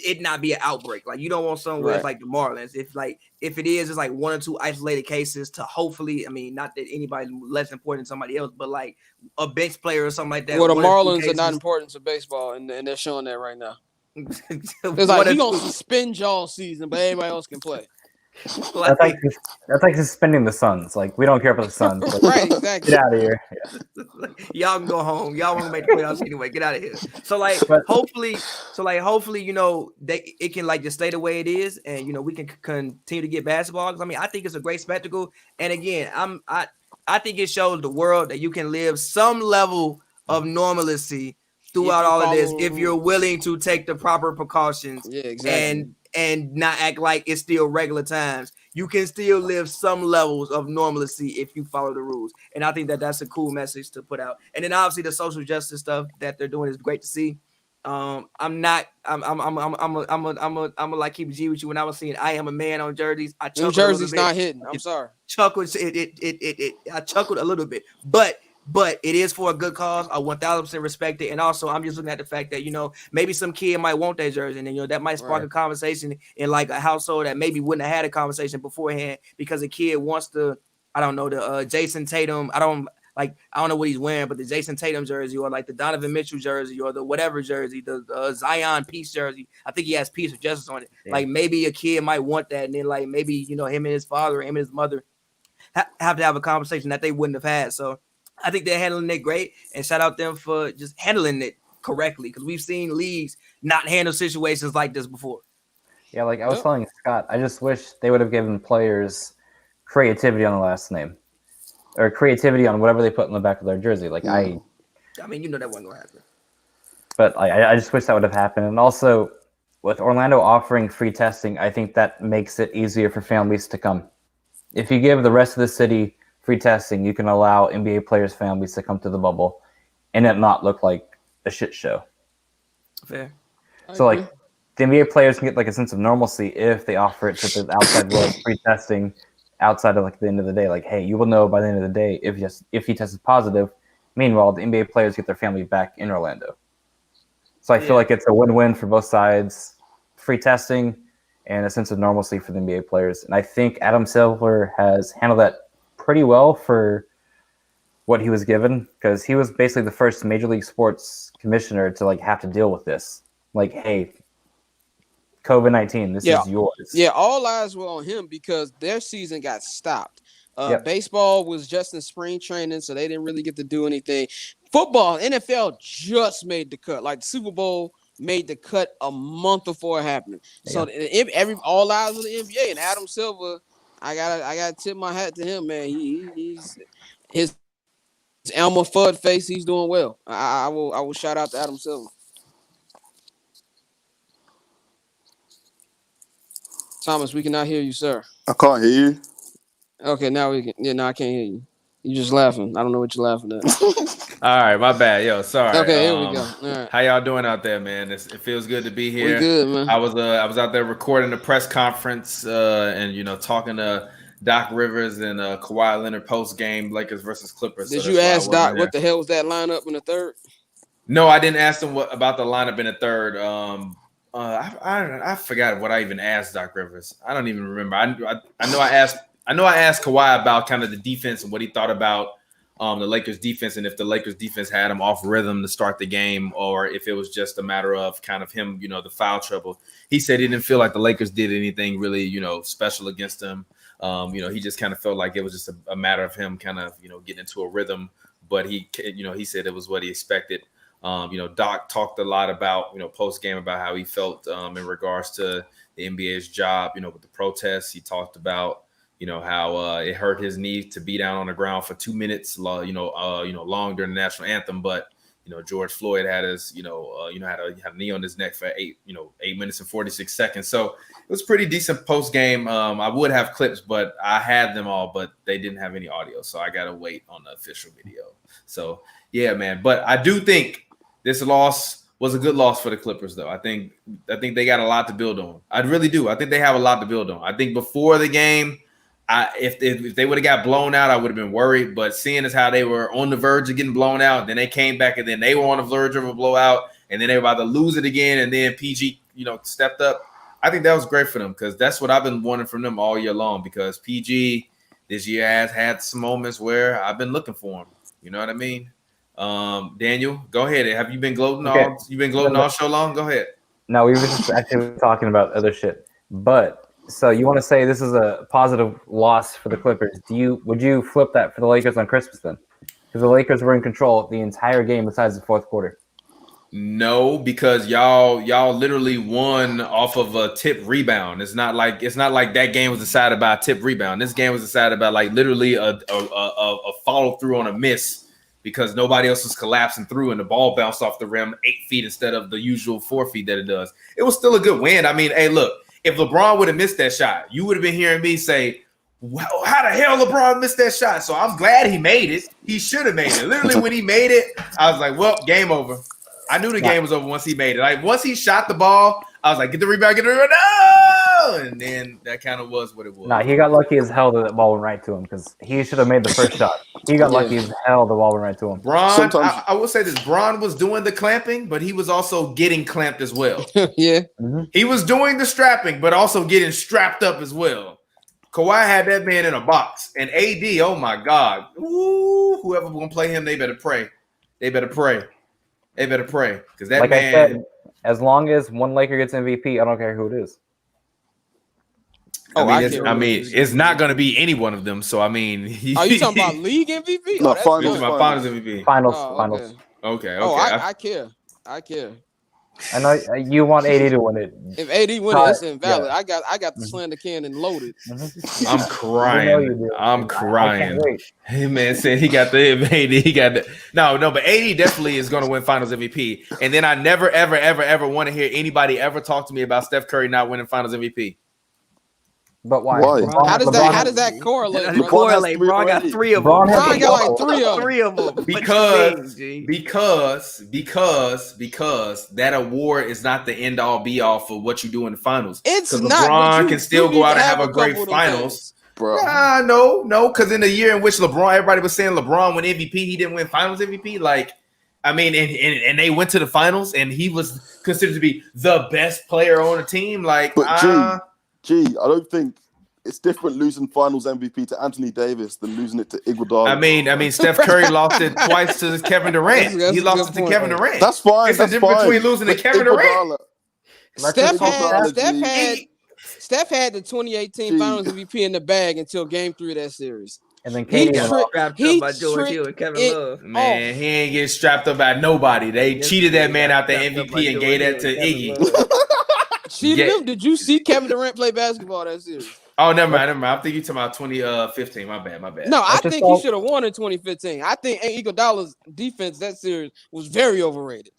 it not be an outbreak. Like you don't want somewhere it's like the Marlins. If it is, it's like 1 or 2 isolated cases to hopefully. I mean, not that anybody's less important than somebody else, but like a bench player or something like that. Well, the Marlins are not important to baseball, and they're showing that right now. It's like we're gonna suspend y'all season, but everybody else can play. That's like suspending the Suns. Like we don't care about the Suns. Like, right, exactly. Get out of here. Yeah. Y'all can go home. Y'all want to make the playoffs anyway. Get out of here. So hopefully, it can like just stay the way it is, and we can continue to get basketball. Because I mean, I think it's a great spectacle. And again, I think it shows the world that you can live some level of normalcy throughout all of this if you're willing to take the proper precautions. Yeah, exactly. And not act like it's still regular times. You can still live some levels of normalcy if you follow the rules. And I think that's a cool message to put out. And then obviously the social justice stuff that they're doing is great to see. I'm like keep G with you when I was seeing I Am a Man on jerseys. I chuckled jerseys not hitting. I'm sorry. I chuckled a little bit, but it is for a good cause. I 1000% respect it. And also, I'm just looking at the fact that, maybe some kid might want that jersey. And then, that might spark a conversation in like a household that maybe wouldn't have had a conversation beforehand because a kid wants the Jason Tatum. I don't know what he's wearing, but the Jason Tatum jersey or like the Donovan Mitchell jersey or the whatever jersy, the Zion Peace jersey. I think he has Peace with Justice on it. Yeah. Like maybe a kid might want that. And then like maybe, him and his father, him and his mother have to have a conversation that they wouldn't have had. So I think they're handling it great, and shout out them for just handling it correctly because we've seen leagues not handle situations like this before. Yeah, like I was telling Scott, I just wish they would have given players creativity on the last name or creativity on whatever they put in the back of their jersey. Like I mean, that wasn't gonna happen. But I just wish that would have happened. And also, with Orlando offering free testing, I think that makes it easier for families to come. If you give the rest of the city free testing, you can allow NBA players' families to come to the bubble and it not look like a shit show. Fair. So like the NBA players can get like a sense of normalcy if they offer it to the outside world free testing outside of like the end of the day. Like, hey, you will know by the end of the day if he tested positive. Meanwhile, the NBA players get their family back in Orlando. So I feel like it's a win-win for both sides. Free testing and a sense of normalcy for the NBA players. And I think Adam Silver has handled that pretty well for what he was given because he was basically the first Major League Sports commissioner to like have to deal with this. Like, hey, COVID-19, this is yours. Yeah, all eyes were on him because their season got stopped. Baseball was just in spring training, so they didn't really get to do anything. Football, NFL just made the cut. Like the Super Bowl made the cut a month before it happened. So all eyes on the NBA, and Adam Silver, I gotta tip my hat to him, man. He's his Elmer Fudd face. He's doing well. I will shout out to Adam Silver. Thomas, we cannot hear you, sir. I can't hear you. Okay, now we can. Yeah, no, I can't hear you. You just laughing. I don't know what you're laughing at. All right, my bad. Yo, sorry. Okay, here we go. All right. How y'all doing out there, man? It feels good to be here. We good, man. I was out there recording a press conference and talking to Doc Rivers and Kawhi Leonard post game Lakers versus Clippers. Did you ask Doc what the hell was that lineup in the third? No, I didn't ask him about the lineup in the third. I forgot what I even asked Doc Rivers. I don't even remember. I know I asked Kawhi about kind of the defense and what he thought about the Lakers defense, and if the Lakers defense had him off rhythm to start the game, or if it was just a matter of kind of him, the foul trouble. He said he didn't feel like the Lakers did anything really, special against him. He just kind of felt like it was just a matter of him kind of, getting into a rhythm. But he said it was what he expected. Doc talked a lot about, post game about how he felt in regards to the NBA's job, with the protests. He talked about, how it hurt his knee to be down on the ground for 2 minutes, long during the national anthem. But, George Floyd had his, had a knee on his neck for 8 minutes and 46 seconds. So it was pretty decent post game. I would have clips, but I had them all, but they didn't have any audio. So I got to wait on the official video. So, yeah, man. But I do think this loss was a good loss for the Clippers, though. I think they got a lot to build on. I really do. I think they have a lot to build on. I think before the game, if they would have got blown out, I would have been worried. But seeing as how they were on the verge of getting blown out, then they came back and then they were on the verge of a blowout, and then they were about to lose it again, and then PG, stepped up. I think that was great for them because that's what I've been wanting from them all year long. Because PG this year has had some moments where I've been looking for him. You know what I mean? Daniel, go ahead. Have you been gloating all show long? Go ahead. No, we were just actually talking about other shit. But so you want to say this is a positive loss for the Clippers? Would you flip that for the Lakers on Christmas then? Because the Lakers were in control the entire game besides the fourth quarter. No, because y'all literally won off of a tip rebound. It's not like that game was decided by a tip rebound. This game was decided by like literally a follow through on a miss. Because nobody else was collapsing through and the ball bounced off the rim 8 feet instead of the usual 4 feet that it does. It was still a good win. I mean, hey, look, if LeBron would have missed that shot, you would have been hearing me say, well, how the hell LeBron missed that shot? So I'm glad he made it. He should have made it. Literally, when he made it, I was like, well, game over. I knew the game was over once he made it. Like, once he shot the ball, I was like, get the rebound, no! And then that kind of was what it was. Nah, he got lucky as hell that the ball went right to him because he should have made the first shot. He got lucky as hell the ball went right to him. Bron, I will say this, Bron was doing the clamping, but he was also getting clamped as well. Yeah. Mm-hmm. He was doing the strapping, but also getting strapped up as well. Kawhi had that man in a box. And AD, oh my God. Ooh, whoever going to play him, they better pray. They better pray. Because that man. I said, as long as one Laker gets MVP, I don't care who it is. I mean, it's not going to be any one of them. So, I mean. Are you talking about league MVP? No, finals MVP. Finals. Okay. Oh, I care. I know you want AD to win it. If AD wins, that's invalid. Yeah. I got the slander cannon loaded. I'm crying. I'm crying. Hey, man said he got the AD. He got the no, but AD definitely is going to win Finals MVP. And then I never, ever want to hear anybody ever talk to me about Steph Curry not winning Finals MVP. But why? How does that correlate? Bron got 3 of them. Bron got like 3 of them. Because that award is not the end all be all for what you do in the finals. It's not. LeBron can still go out and have a great finals. Bro. No, because in the year in which everybody was saying LeBron won MVP, he didn't win Finals MVP. Like, I mean, and they went to the finals, and he was considered to be the best player on the team. Like, but I don't think it's different losing Finals MVP to Anthony Davis than losing it to Iguodala. I mean, Steph Curry lost it twice to Kevin Durant. He lost it to Kevin Durant. That's fine. It's the difference between losing to Kevin Durant. Steph had the 2018 Finals MVP in the bag until Game 3 of that series. And then He KD tricked- Strapped he up by George tricked Hill and Kevin it Love. Man, he ain't getting strapped up by nobody. They Yes, cheated he that man got out the strapped up by MVP and George gave Hill that to and Kevin Iggy. Love. cheated Yeah. him. Did you see Kevin Durant play basketball that series? Oh, never mind. I think you talking about 2015. My bad. No, I Let's just think he all- should have won in 2015. I think Iguodala's defense that series was very overrated.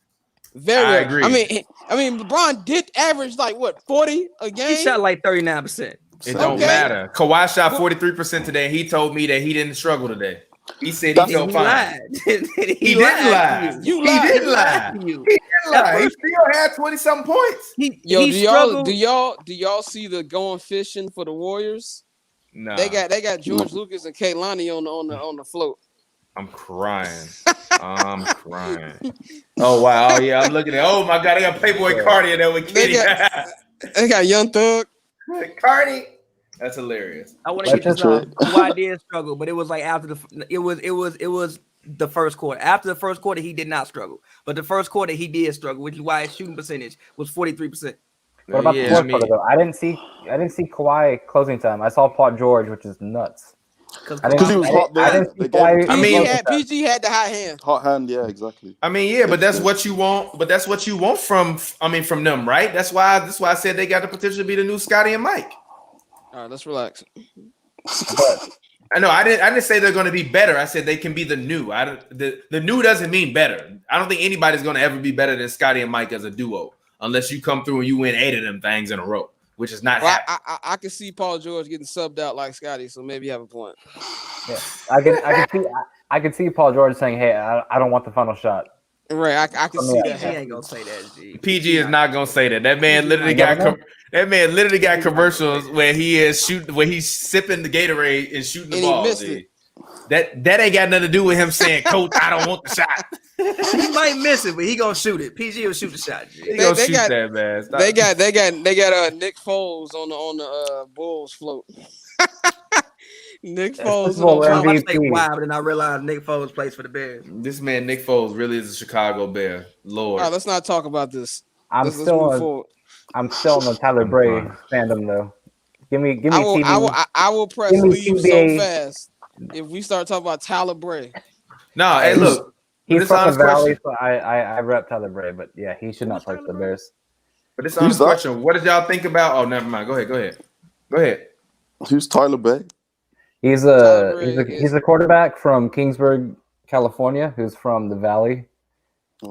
I agree. I mean, LeBron did average like what 40 a game. He shot like 39%. It don't Okay. matter. Kawhi shot 43% today. He told me that he didn't struggle today. He said he felt fine. Lied. He didn't lie. You He lied. didn't He lie. to you. He didn't lie. He still had 20-something points. Yo, he do struggled. y'all see the going fishing for the Warriors? Nah, They got George Lucas and Kaylani on the float. I'm crying. I'm crying. Oh wow. Oh yeah. I'm looking at. Oh my God. They got Playboy Cardi in there with They Kitty. They got Young Thug. Cardi. That's hilarious. I want to That's get this true. off. Kawhi did struggle, but it was like after it was the first quarter. After the first quarter, he did not struggle, but the first quarter he did struggle, which is why his shooting percentage was 43%. What about the fourth quarter though? I didn't see Kawhi closing time. I saw Paul George, which is nuts. Because he was hot there. I didn't see They gave Kawhi. him- I mean- PG had the high hand. hot hand, yeah, exactly. I mean, yeah, but that's what you want. But that's what you want from them, right? That's why I said they got the potential to be the new Scotty and Mike. All right, let's relax. but I know. I didn't say they're going to be better. I said they can be the new. The new doesn't mean better. I don't think anybody's going to ever be better than Scotty and Mike as a duo, unless you come through and you win 8 of them things in a row, which is not Well, happening. I can see Paul George getting subbed out like Scotty, so maybe you have a point. yeah, I could see Paul George saying, "Hey, I don't want the final shot." Right, I can see Yeah. that He ain't happening. gonna say that. G. PG is not going to say that. That man literally I never got commercials where he is shooting, where he's sipping the Gatorade and shooting the And he ball. missed G. it. That ain't got nothing to do with him saying, "Coach, I don't want the shot." He might miss it, but he gonna shoot it. PG will shoot the shot. G. He gonna They shoot got- that man. Stop. They got Nick Foles on the Bulls float. Nick Foles. Super Bowl on I was MVP. say wow, but then I realized Nick Foles plays for the Bears. This man Nick Foles really is a Chicago Bear. Lord. All right, let's not talk about this. I'm Let's still move on forward. the Tyler Bray fandom though. Give me TV. I will press Give me leave so TBA. fast if we start talking about Tyler Bray. No, hey, look. He's this from the honest Valley, question. so I rep Tyler Bray, but yeah, he should not play for the Bears. But this Who's honest that? question. What did y'all think about? Oh, never mind. Go ahead. Who's Tyler Bay? He's Tyler a Bray he's a quarterback from Kingsburg, California, who's from the Valley,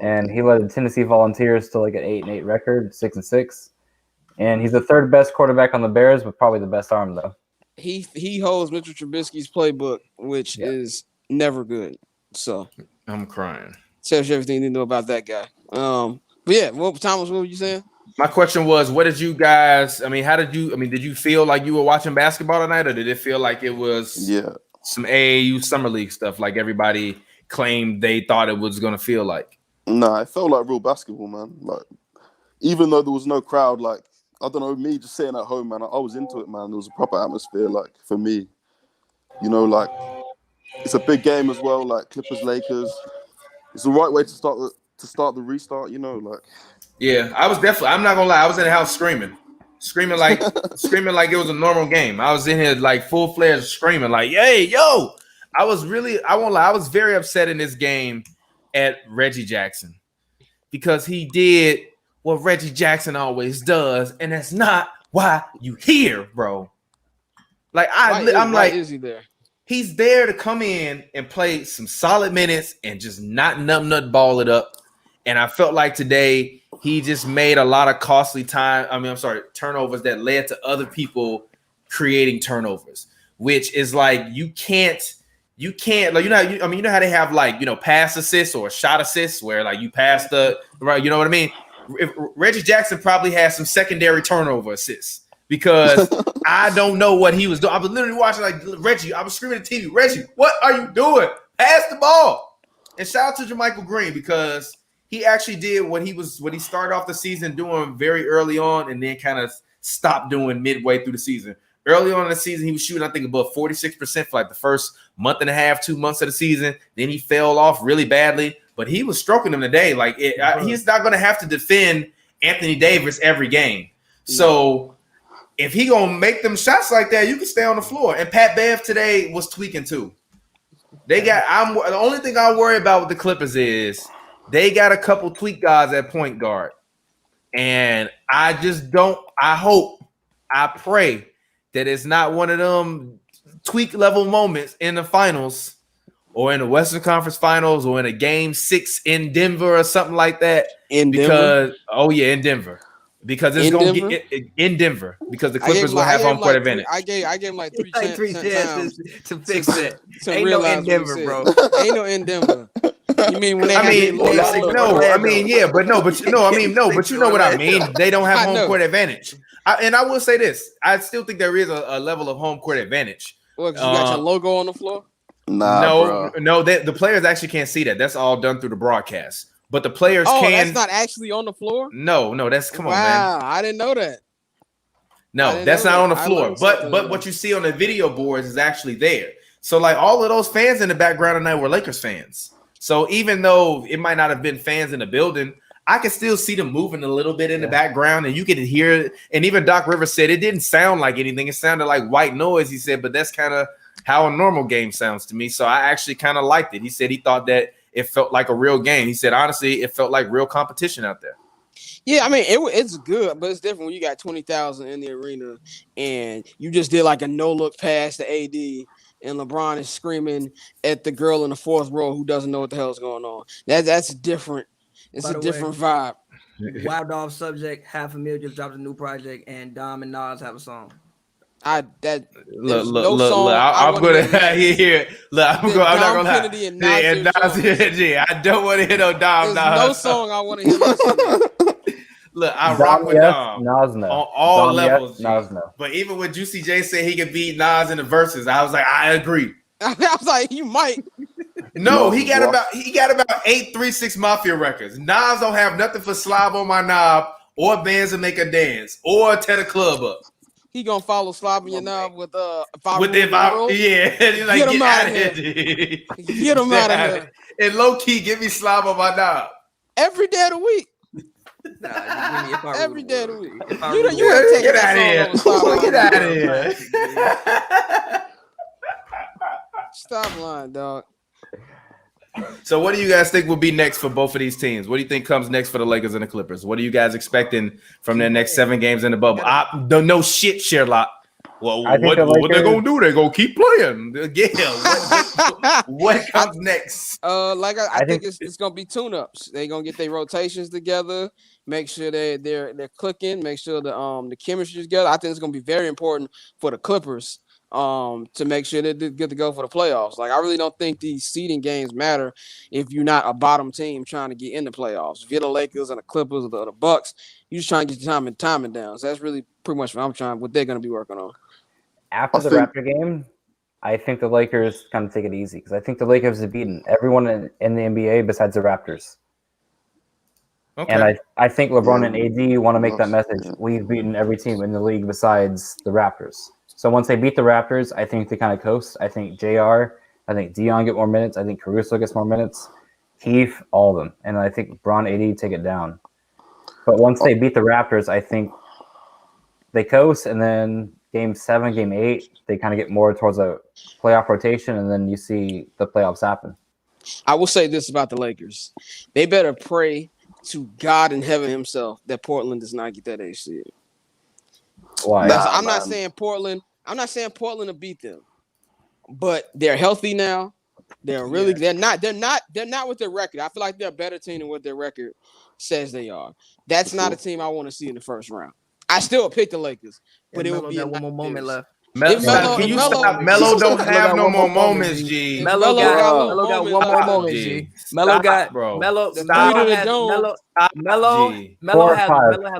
and he led the Tennessee Volunteers to like an 8-8 record, 6-6, and he's the third best quarterback on the Bears, but probably the best arm though. He holds Mitchell Trubisky's playbook, which is never good. So I'm crying. tells you everything you need to know about that guy. But yeah, Thomas, what were you saying? My question was, what did you guys? I mean, did you feel like you were watching basketball tonight, or did it feel like it was some AAU summer league stuff, like everybody claimed they thought it was gonna feel like? Nah, it felt like real basketball, man. Like, even though there was no crowd, like, I don't know, me just sitting at home, man, I was into it, man. There was a proper atmosphere, like, for me. You know, like, it's a big game as well, like Clippers, Lakers. It's the right way to start the restart, you know, like. Yeah, I was definitely. I'm not gonna lie. I was in the house screaming like it was a normal game. I was in here like full fledged screaming like, "Hey, yo!" I won't lie. I was very upset in this game at Reggie Jackson because he did what Reggie Jackson always does, and that's not why you here, bro. Like Why is he there? He's there to come in and play some solid minutes and just not nut ball it up. And I felt like today he just made a lot of costly turnovers that led to other people creating turnovers, which is like you can't like you know how they have like pass assists or shot assists where like you pass the right, you know what I mean? If Reggie Jackson probably has some secondary turnover assists because I don't know what he was doing. I was literally watching like Reggie. I was screaming at the TV, Reggie, what are you doing? Pass the ball. And shout out to JaMychal Green because he actually did what he started off the season doing very early on and then kind of stopped doing midway through the season. Early on in the season, he was shooting, I think, above 46% for like the first month and a half, 2 months of the season. Then he fell off really badly, but he was stroking them today. Like he's not going to have to defend Anthony Davis every game. So if he gonna make them shots like that, you can stay on the floor. And Pat Bev today was tweaking too. They got. The only thing I worry about with the Clippers is they got a couple tweak guys at point guard, and I just don't. I pray that it's not one of them tweak level moments in the finals or in the Western Conference Finals or in a game 6 in Denver or something like that. In Denver, because it's going to get in Denver because the Clippers will have home court advantage. I gave him like three chances to fix that. Ain't no in Denver, bro. Ain't no in Denver. You mean when they? But you know what I mean. They don't have home court advantage. And I will say this: I still think there is a level of home court advantage. What? You got your logo on the floor? No. The players actually can't see that. That's all done through the broadcast. But the players can. That's not actually on the floor. No, that's come on, man. Wow, I didn't know that. No, that's not on the floor. But what you see on the video boards is actually there. So like all of those fans in the background tonight were Lakers fans. So even though it might not have been fans in the building, I can still see them moving a little bit in the background, and you can hear it. And even Doc Rivers said it didn't sound like anything. It sounded like white noise. He said, but that's kind of how a normal game sounds to me. So I actually kind of liked it. He said he thought that it felt like a real game. He said, honestly, it felt like real competition out there. Yeah, I mean, it's good, but it's different when you got 20,000 in the arena and you just did like a no-look pass to AD and LeBron is screaming at the girl in the fourth row who doesn't know what the hell is going on. That's different. It's a different vibe. Wild off subject, $500,000 just dropped a new project, and Dom and Nas have a song. I'm not gonna Kennedy and Nas. I don't want to hit no Dom. No song I want to hear. Look, I rock with Dom Nas no. on all Dom levels. Nas no. But even when Juicy J said he could beat Nas in the verses, I was like, I agree. I was like, you might. No, he got about 8 3-6 Mafia records. Nas don't have nothing for Slob on My Knob or Bands to Make a Dance or Tear the Club Up. He gonna follow Slob on Your Knob with He's like, get him out of here. Get him out of here. And low key, give me Slob on My Knob every day of the week. Every day of the week. You ain't taking that song. Get out of here. Stop lying, dog. So what do you guys think will be next for both of these teams? What do you think comes next for the Lakers and the Clippers? What are you guys expecting from their next 7 games in the bubble? No shit, Sherlock. Well, what they're going to do? They're going to keep playing. Yeah. What comes next? I think it's going to be tune-ups. They're going to get their rotations together, make sure they're clicking, make sure the chemistry is together. I think it's going to be very important for the Clippers to make sure they're good to go for the playoffs. Like, I really don't think these seeding games matter if you're not a bottom team trying to get in the playoffs. If you're the Lakers and the Clippers or the Bucks, you're just trying to get your timing down. So that's really pretty much what they're going to be working on. After the Raptor game, I think the Lakers kind of take it easy because I think the Lakers have beaten everyone in the NBA besides the Raptors. Okay. And I think LeBron and AD want to make that message. We've beaten every team in the league besides the Raptors. So once they beat the Raptors, I think they kind of coast. I think JR, I think Dion get more minutes. I think Caruso gets more minutes. Heath, all of them. And I think LeBron, AD take it down. But once they beat the Raptors, I think they coast. And then game 7, game 8, they kind of get more towards a playoff rotation. And then you see the playoffs happen. I will say this about the Lakers. They better pray to God in heaven himself that Portland does not get that 8th seed. Why? I'm not saying Portland to beat them, but they're healthy now. They're really they're not with their record. I feel like they're a better team than what their record says they are. That's not a team I want to see in the first round. I still pick the Lakers, but it would be one more moment left. Can you stop? Melo don't have no more moments, G. Melo got one more moment, G. Melo has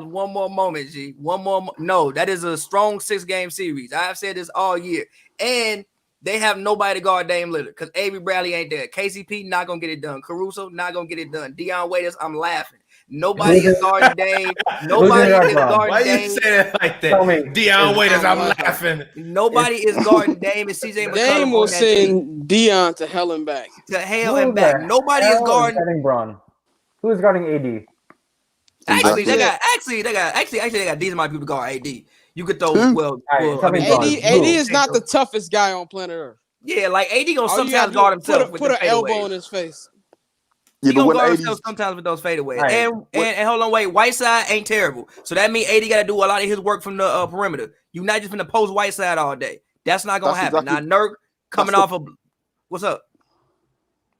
one more moment, G. One more. No, that is a strong 6-game series. I have said this all year, and they have nobody to guard Dame Lillard because Avery Bradley ain't there. KCP not gonna get it done. Caruso not gonna get it done. Dion Waiters, I'm laughing. Nobody is guarding Dame. Nobody is guarding Why Dame. you say it like that? Dion Waiters, I'm laughing. Nobody is guarding Dame and CJ. Dame will send Dion to hell and back. To hell and back. Nobody is guarding Bron. Who is guarding AD? Actually, they got decent amount of people to guard AD. You could throw AD is not the toughest guy on planet Earth. Yeah, like AD gonna sometimes guard himself. Put an elbow in his face. He gonna guard himself sometimes with those fadeaways. Right. And hold on, wait. Whiteside ain't terrible. So that means AD got to do a lot of his work from the perimeter. You're not just gonna post Whiteside all day. That's not gonna happen. Exactly, now Nurk coming off of what's up?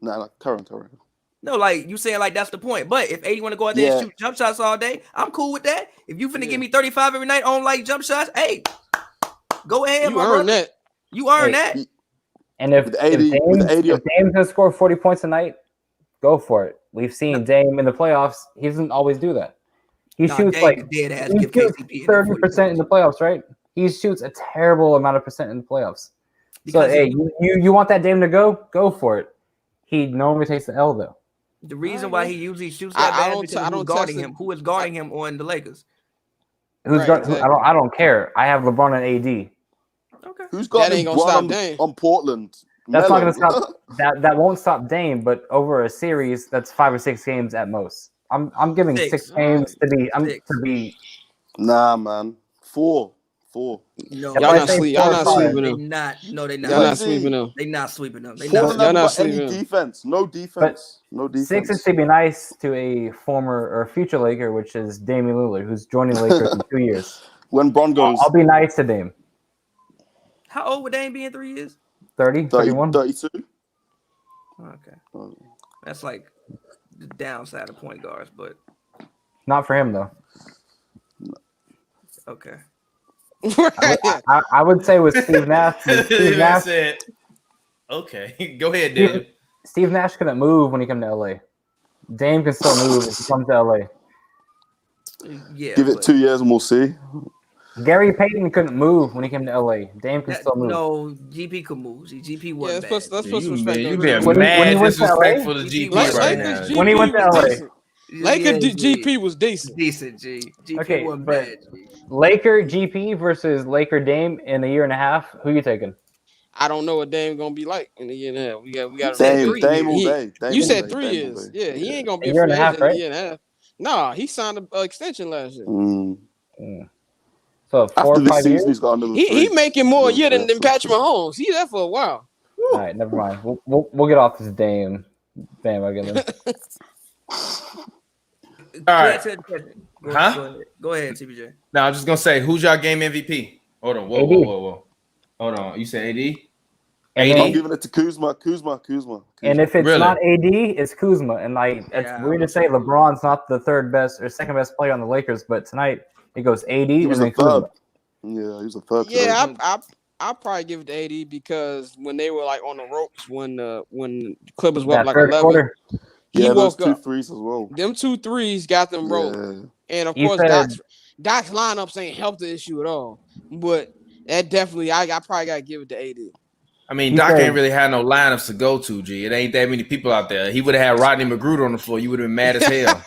Nah, current. No, like you saying, like that's the point. But if AD want to go out there and shoot jump shots all day, I'm cool with that. If you finna give me 35 every night on like jump shots, hey, go ahead. You earn that. You earn that. And if Dame's gonna score 40 points a night, go for it. We've seen Dame in the playoffs. He doesn't always do that. He shoots like 30% in the playoffs, right? He shoots a terrible amount of percent in the playoffs. So hey, you want that Dame to go for it. He normally takes the L though. The reason why he usually shoots that bad is because who's guarding him? Who is guarding him on the Lakers? I don't care. I have LeBron and AD. Okay. Who's got LeBron on Portland? That's not going to stop. That won't stop Dame, but over a series, that's 5 or 6 games at most. I'm giving 6 games to be. Nah, man, 4. No, y'all not sweeping them. They're not. Y'all not sweeping them. They're not sweeping them. Y'all not sweeping them. Defense. No defense. 6 is to be nice to a former or future Laker, which is Damian Lillard, who's joining the Lakers in 2 years. When Bron goes, I'll be nice to Dame. How old would Dame be in 3 years? 30, 31? 32. Okay. That's like the downside of point guards, but not for him though. Okay. I would say with Steve Nash. Okay, go ahead, Dave. Steve Nash couldn't move when he came to LA. Dame can still move if he comes to LA. Yeah. Give it 2 years and we'll see. Gary Payton couldn't move when he came to LA. Dame can still move. No, GP could move. GP wasn't bad. Let's put some respect. You being mad disrespectful to GP right now. When he went to LA. Laker GP was decent. GP wasn't bad. Laker GP versus Laker Dame in a year and a half. Who you taking? I don't know what Dame gonna be like in a year and a half. We got Dame all day. You said 3 years. Yeah, he ain't gonna be a year and a half, right? A year and a half. Nah, he signed an extension last year. So 4 or 5 years. He making more a year than Patrick Mahomes. He there for a while. All right, never mind. We'll get off this Dame bandwagon. All right. Go ahead, TBJ. No, I'm just gonna say, who's y'all game MVP? Hold on. Whoa. Hold on. You said AD? I'm giving it to Kuzma. And if it's not AD, it's Kuzma. And it's weird to say LeBron's not the third best or second best player on the Lakers, but tonight it goes AD and then Kuzma. Yeah, he was a third. Yeah, I'll probably give it to AD because when they were like on the ropes, when Clippers were up like 11, quarter. He woke up. 2 threes as well. Them 2 threes got them rolling. And of course, Doc's lineups ain't helped the issue at all. But that definitely, I probably got to give it to AD. I mean, Doc ain't really had no lineups to go to, G. It ain't that many people out there. He would have had Rodney McGruder on the floor. You would have been mad as hell.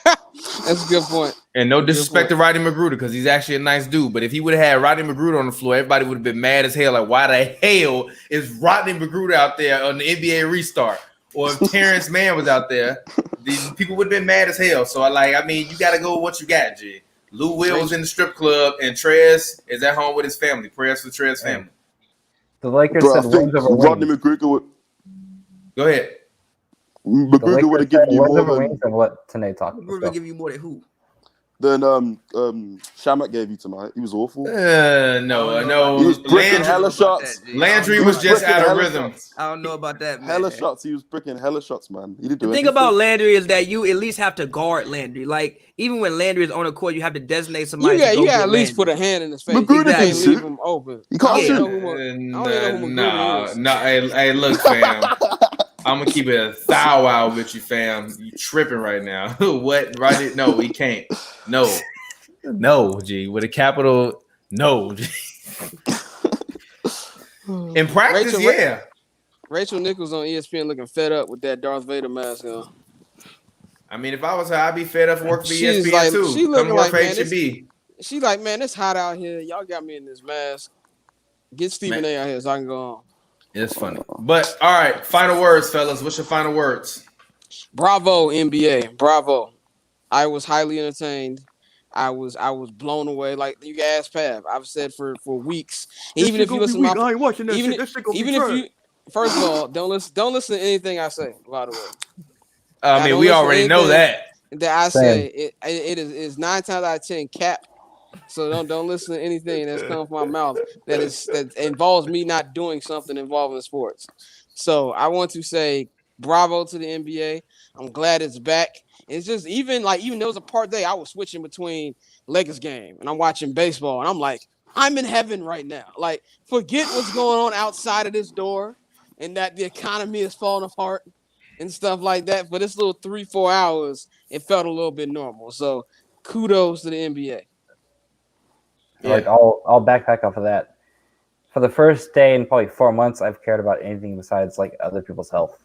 That's a good point. And no disrespect to Rodney McGruder because he's actually a nice dude. But if he would have had Rodney McGruder on the floor, everybody would have been mad as hell. Like, why the hell is Rodney McGruder out there on the NBA restart? Or if Terrence Mann was out there, these people would have been mad as hell. So, you got to go with what you got, G. Lou Will was in the strip club, and Trez is at home with his family. Prayers for Trez's family. The Lakers said wins over wings. Rodney McGruder would. Go ahead. McGruder would have given you more than what Tanae talked about. McGruder would give you more than who? Than Shamak gave you tonight. He was awful. No. He was bricking hella shots. Landry was just out of rhythm. I don't know about that, man. Hella shots. He was bricking hella shots, man. He didn't do the thing about Landry is that you at least have to guard Landry. Like, even when Landry is on the court, you have to designate somebody. You got at least put a hand in his face. McGruder can shoot. Leave him open. He can't shoot. No. Hey, look, fam. I'm gonna keep it a thou out with you, fam. You tripping right now? What? Right? No, we can't. No, G. With a capital, no. G. In practice, Rachel Nichols on ESPN looking fed up with that Darth Vader mask on. I mean, if I was her, I'd be fed up for work for ESPN too. She looking work like, for HNB. She's like, man, it's hot out here. Y'all got me in this mask. Get Stephen A out here so I can go on. It's funny. But all right, final words, fellas. What's your final words? Bravo, NBA. Bravo. I was highly entertained. I was blown away. Like you can ask Pav. I've said for weeks. Even if you listen to my, I ain't watching that even shit. That shit gonna even be if trash. you, first of all, don't listen to anything I say. By the way, I mean, we already know that. I say it is 9 times out of 10 cap. So don't listen to anything that's coming from my mouth that involves me not doing something involving sports. So I want to say bravo to the NBA. I'm glad it's back. It's just even there was a part day I was switching between Lakers game and I'm watching baseball and I'm like, I'm in heaven right now. Like, forget what's going on outside of this door and that the economy is falling apart and stuff like that. For this little 3-4 hours, it felt a little bit normal. So kudos to the NBA. Like I'll backpack off of that. For the first day in probably 4 months, I've cared about anything besides like other people's health.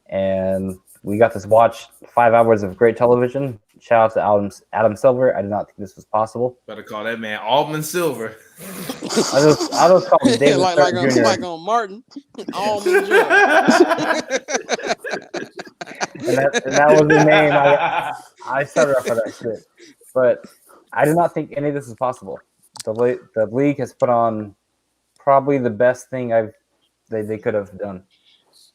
And we got to watch 5 hours of great television. Shout out to Adam Silver. I did not think this was possible. Better call that man Almond Silver. I just call him David Jr. like on Martin. Almond Joy. and that was the name I started off with that shit. But I do not think any of this is possible. The league has put on probably the best thing they could have done.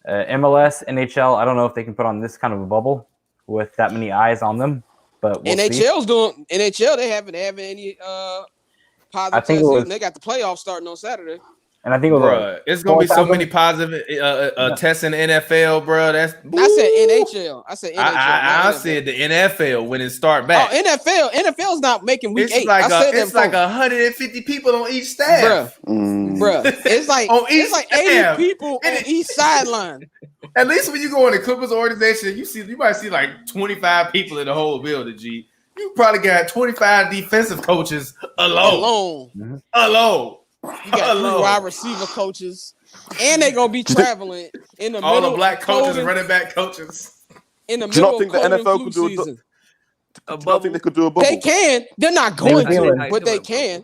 MLS, NHL, I don't know if they can put on this kind of a bubble with that many eyes on them, but we'll NHL's doing NHL. They haven't any positive tests. They got the playoffs starting on Saturday. And I think it's gonna be so many positive tests in the NFL, bro. I said NHL. I said the NFL when it start back. Oh, NFL's not making week 8. It's like 150 people on each staff, bro. It's like on each it's like 80 people on each sideline. At least when you go in the Clippers organization, you might see like 25 people in the whole building. G, you probably got 25 defensive coaches alone. You got 3 wide receiver coaches, and they're gonna be traveling in the all middle. The black coaches and running back coaches in the middle. Do you not think the NFL could do season. I think they could do a bubble. They can. They're not going to, but they can.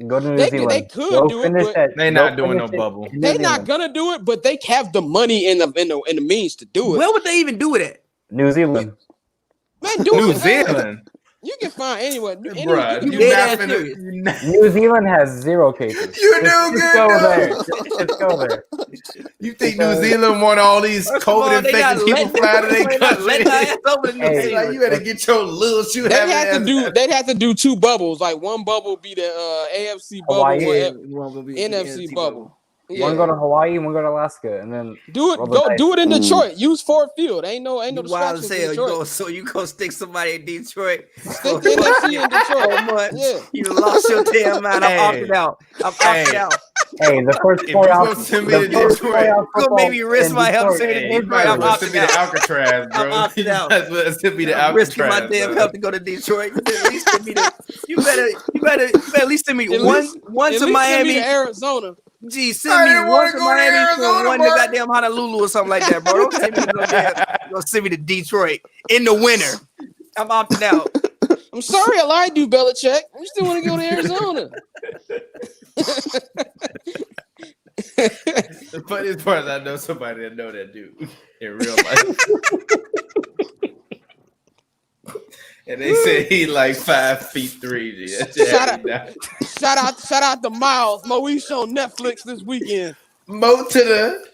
Go to New Zealand. They could do it, but they're not doing no bubble. They're not gonna do it, but they have the money and the means to do it. Where would they even do it at? New Zealand. Man, New Zealand. You can find anywhere. Bruh, New Zealand has 0 cases. You do good. Just go there. You think New Zealand want all these COVID-infected people fly to their country? You better get your little shoe. They'd have to do 2 bubbles. Like one bubble be the AFC bubble, NFC bubble. Yeah. One go to Hawaii, one go to Alaska, and then do it in Detroit. Use Ford Field. Ain't no wild as hell. You go stick somebody in Detroit. Stick NFC in Detroit. Yeah. You lost your damn mind. I'm opted out. Hey, the first 4 hours. Send me to Detroit. Gonna make me risk my health. Send me to Alcatraz, bro. I'm opted out. Send me to Alcatraz. Risking my damn health to go to Detroit. At least send me you better at least send me one to Miami, Arizona. Gee, send me one to Miami and one to goddamn Honolulu or something like that, bro. Don't send me to send me to Detroit in the winter. I'm opting out. I'm sorry, I lied to you, Belichick. I still want to go to Arizona. The funniest part is I know somebody that know that dude in real life. And they said he like 5'3". Shout out to Miles. Moe's on Netflix this weekend. Mo to the.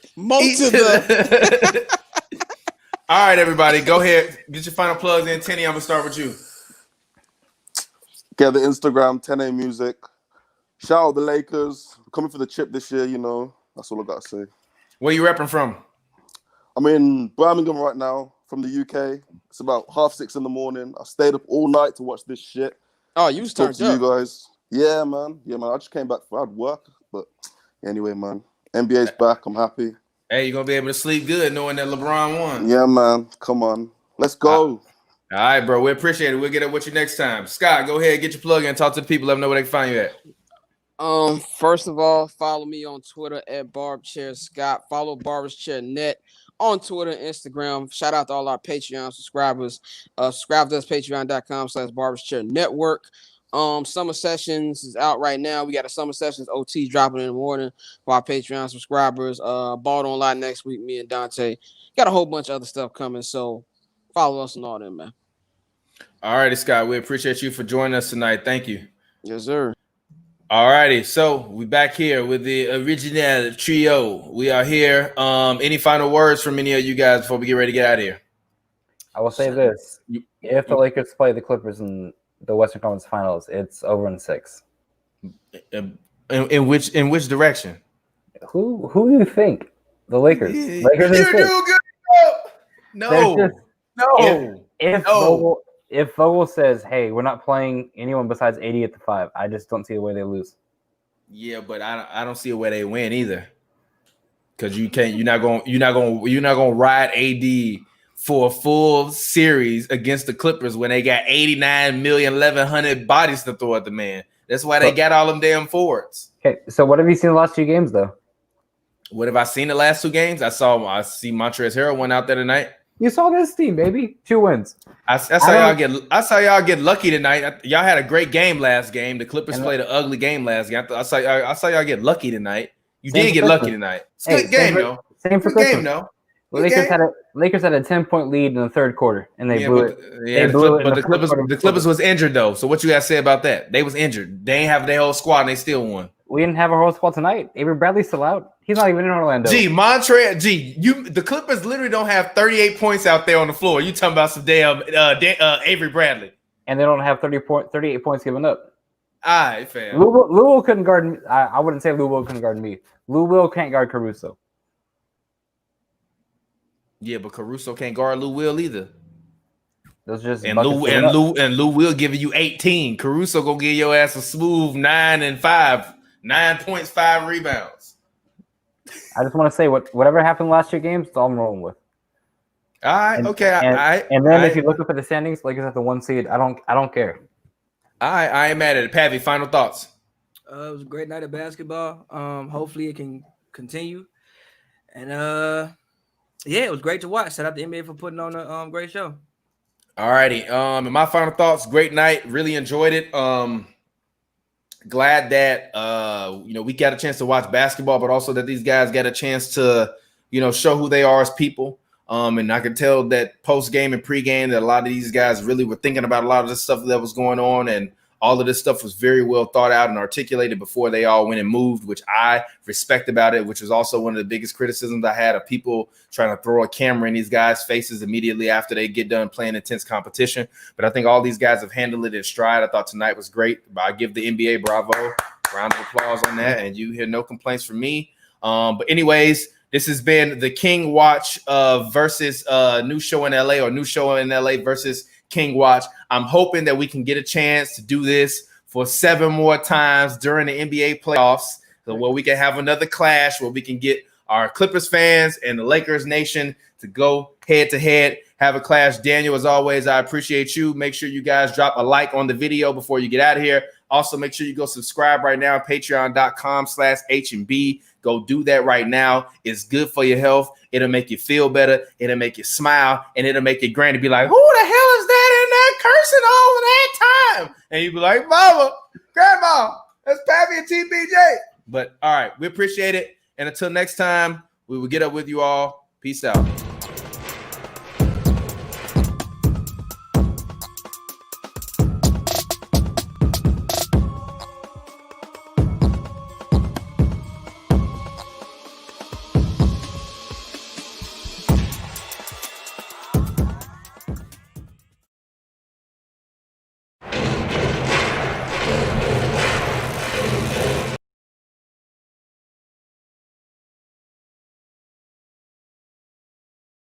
All right, everybody, go ahead. Get your final plugs in. Tenny, I'm gonna start with you. Get the Instagram 10A Music. Shout out the Lakers. Coming for the chip this year, That's all I gotta say. Where you repping from? I'm in Birmingham right now. From the UK. It's about 6:30 in the morning. I stayed up all night to watch this shit. Oh, you was turned up. You guys. Yeah, man. I just came back for work. But anyway, man. NBA's back. I'm happy. Hey, you're going to be able to sleep good knowing that LeBron won. Yeah, man. Come on. Let's go. All right, bro. We appreciate it. We'll get up with you next time. Scott, go ahead. Get your plug in. Talk to the people. Let them know where they can find you at. First of all, follow me on Twitter at BarbChairScott. Follow Barber's Chair Net on Twitter and Instagram. Shout out to all our Patreon subscribers. Subscribe to us, patreon.com/BarbersChairNetwork. Summer Sessions is out right now. We got a Summer Sessions OT dropping in the morning for our Patreon subscribers. Balled online next week, me and Dante. Got a whole bunch of other stuff coming, so follow us and all that, man. All righty, Scott. We appreciate you for joining us tonight. Thank you. Yes, sir. All righty. So we back here with the original trio. We are here. Any final words from any of you guys before we get ready to get out of here? I will say this: if the Lakers play the Clippers in the Western Conference Finals, it's over in 6. In which direction? Who do you think? The Lakers. Lakers You in 6. do good. No. If Vogel says, "Hey, we're not playing anyone besides 80 at the 5," I just don't see the way they lose. Yeah, but I don't see a way they win either. Because you're not gonna ride AD for a full series against the Clippers when they got 89,1,100 bodies to throw at the man. That's why they got all them damn forwards. Okay, so what have you seen the last 2 games though? What have I seen the last 2 games? I see Montrezl Harrell went out there tonight. You saw this team, baby. 2 wins. I saw y'all get lucky tonight. Y'all had a great game last game. The Clippers played an ugly game last game. I saw y'all get lucky tonight. You did get lucky tonight. It's a good game though. Same for game though. Lakers had a 10-point lead in the 3rd quarter, and they blew it. But the Clippers was injured though. So what you guys say about that? They was injured. They ain't have their whole squad, and they still won. We didn't have a whole squad tonight. Avery Bradley's still out. He's not even in Orlando. The Clippers literally don't have 38 points out there on the floor. You talking about some damn Avery Bradley. And they don't have 38 points given up. All right, fam. Lou Will couldn't guard me. I wouldn't say Lou Will couldn't guard me. Lou Will can't guard Caruso. Yeah, but Caruso can't guard Lou Will either. Those just Lou Will giving you 18. Caruso gonna give your ass a smooth 9 and 5, 9 points, 5 rebounds. I just want to say whatever happened last 2 games, it's all I'm rolling with. All right, okay. And then if you look up at the standings, Lakers at the 1 seed. I don't care. I ain't mad at it. Pappy, final thoughts. It was a great night of basketball. Hopefully it can continue. And yeah, it was great to watch. Shout out to NBA for putting on a great show. All righty. And my final thoughts, great night. Really enjoyed it. Glad that we got a chance to watch basketball, but also that these guys got a chance to, show who they are as people. And I could tell that post-game and pre-game that a lot of these guys really were thinking about a lot of the stuff that was going on, and all of this stuff was very well thought out and articulated before they all went and moved, which I respect about it, which was also one of the biggest criticisms I had of people trying to throw a camera in these guys' faces immediately after they get done playing intense competition. But I think all these guys have handled it in stride. I thought tonight was great. I give the NBA bravo. Round of applause on that, and you hear no complaints from me. But anyways, this has been the King Watch versus New Show in LA, or New Show in LA versus King Watch. I'm hoping that we can get a chance to do this for 7 more times during the NBA playoffs, so where we can have another clash, where we can get our Clippers fans and the Lakers nation to go head to head, have a clash. Daniel, as always, I appreciate you. Make sure you guys drop a like on the video before you get out of here. Also, make sure you go subscribe right now, patreon.com/HNB. Go do that right now. It's good for your health. It'll make you feel better. It'll make you smile, and it'll make your granny be like, who the hell is that in there cursing all of that time? And you be like, Mama, Grandma, that's Pappy and TBJ. But all right, we appreciate it. And until next time, we will get up with you all. Peace out.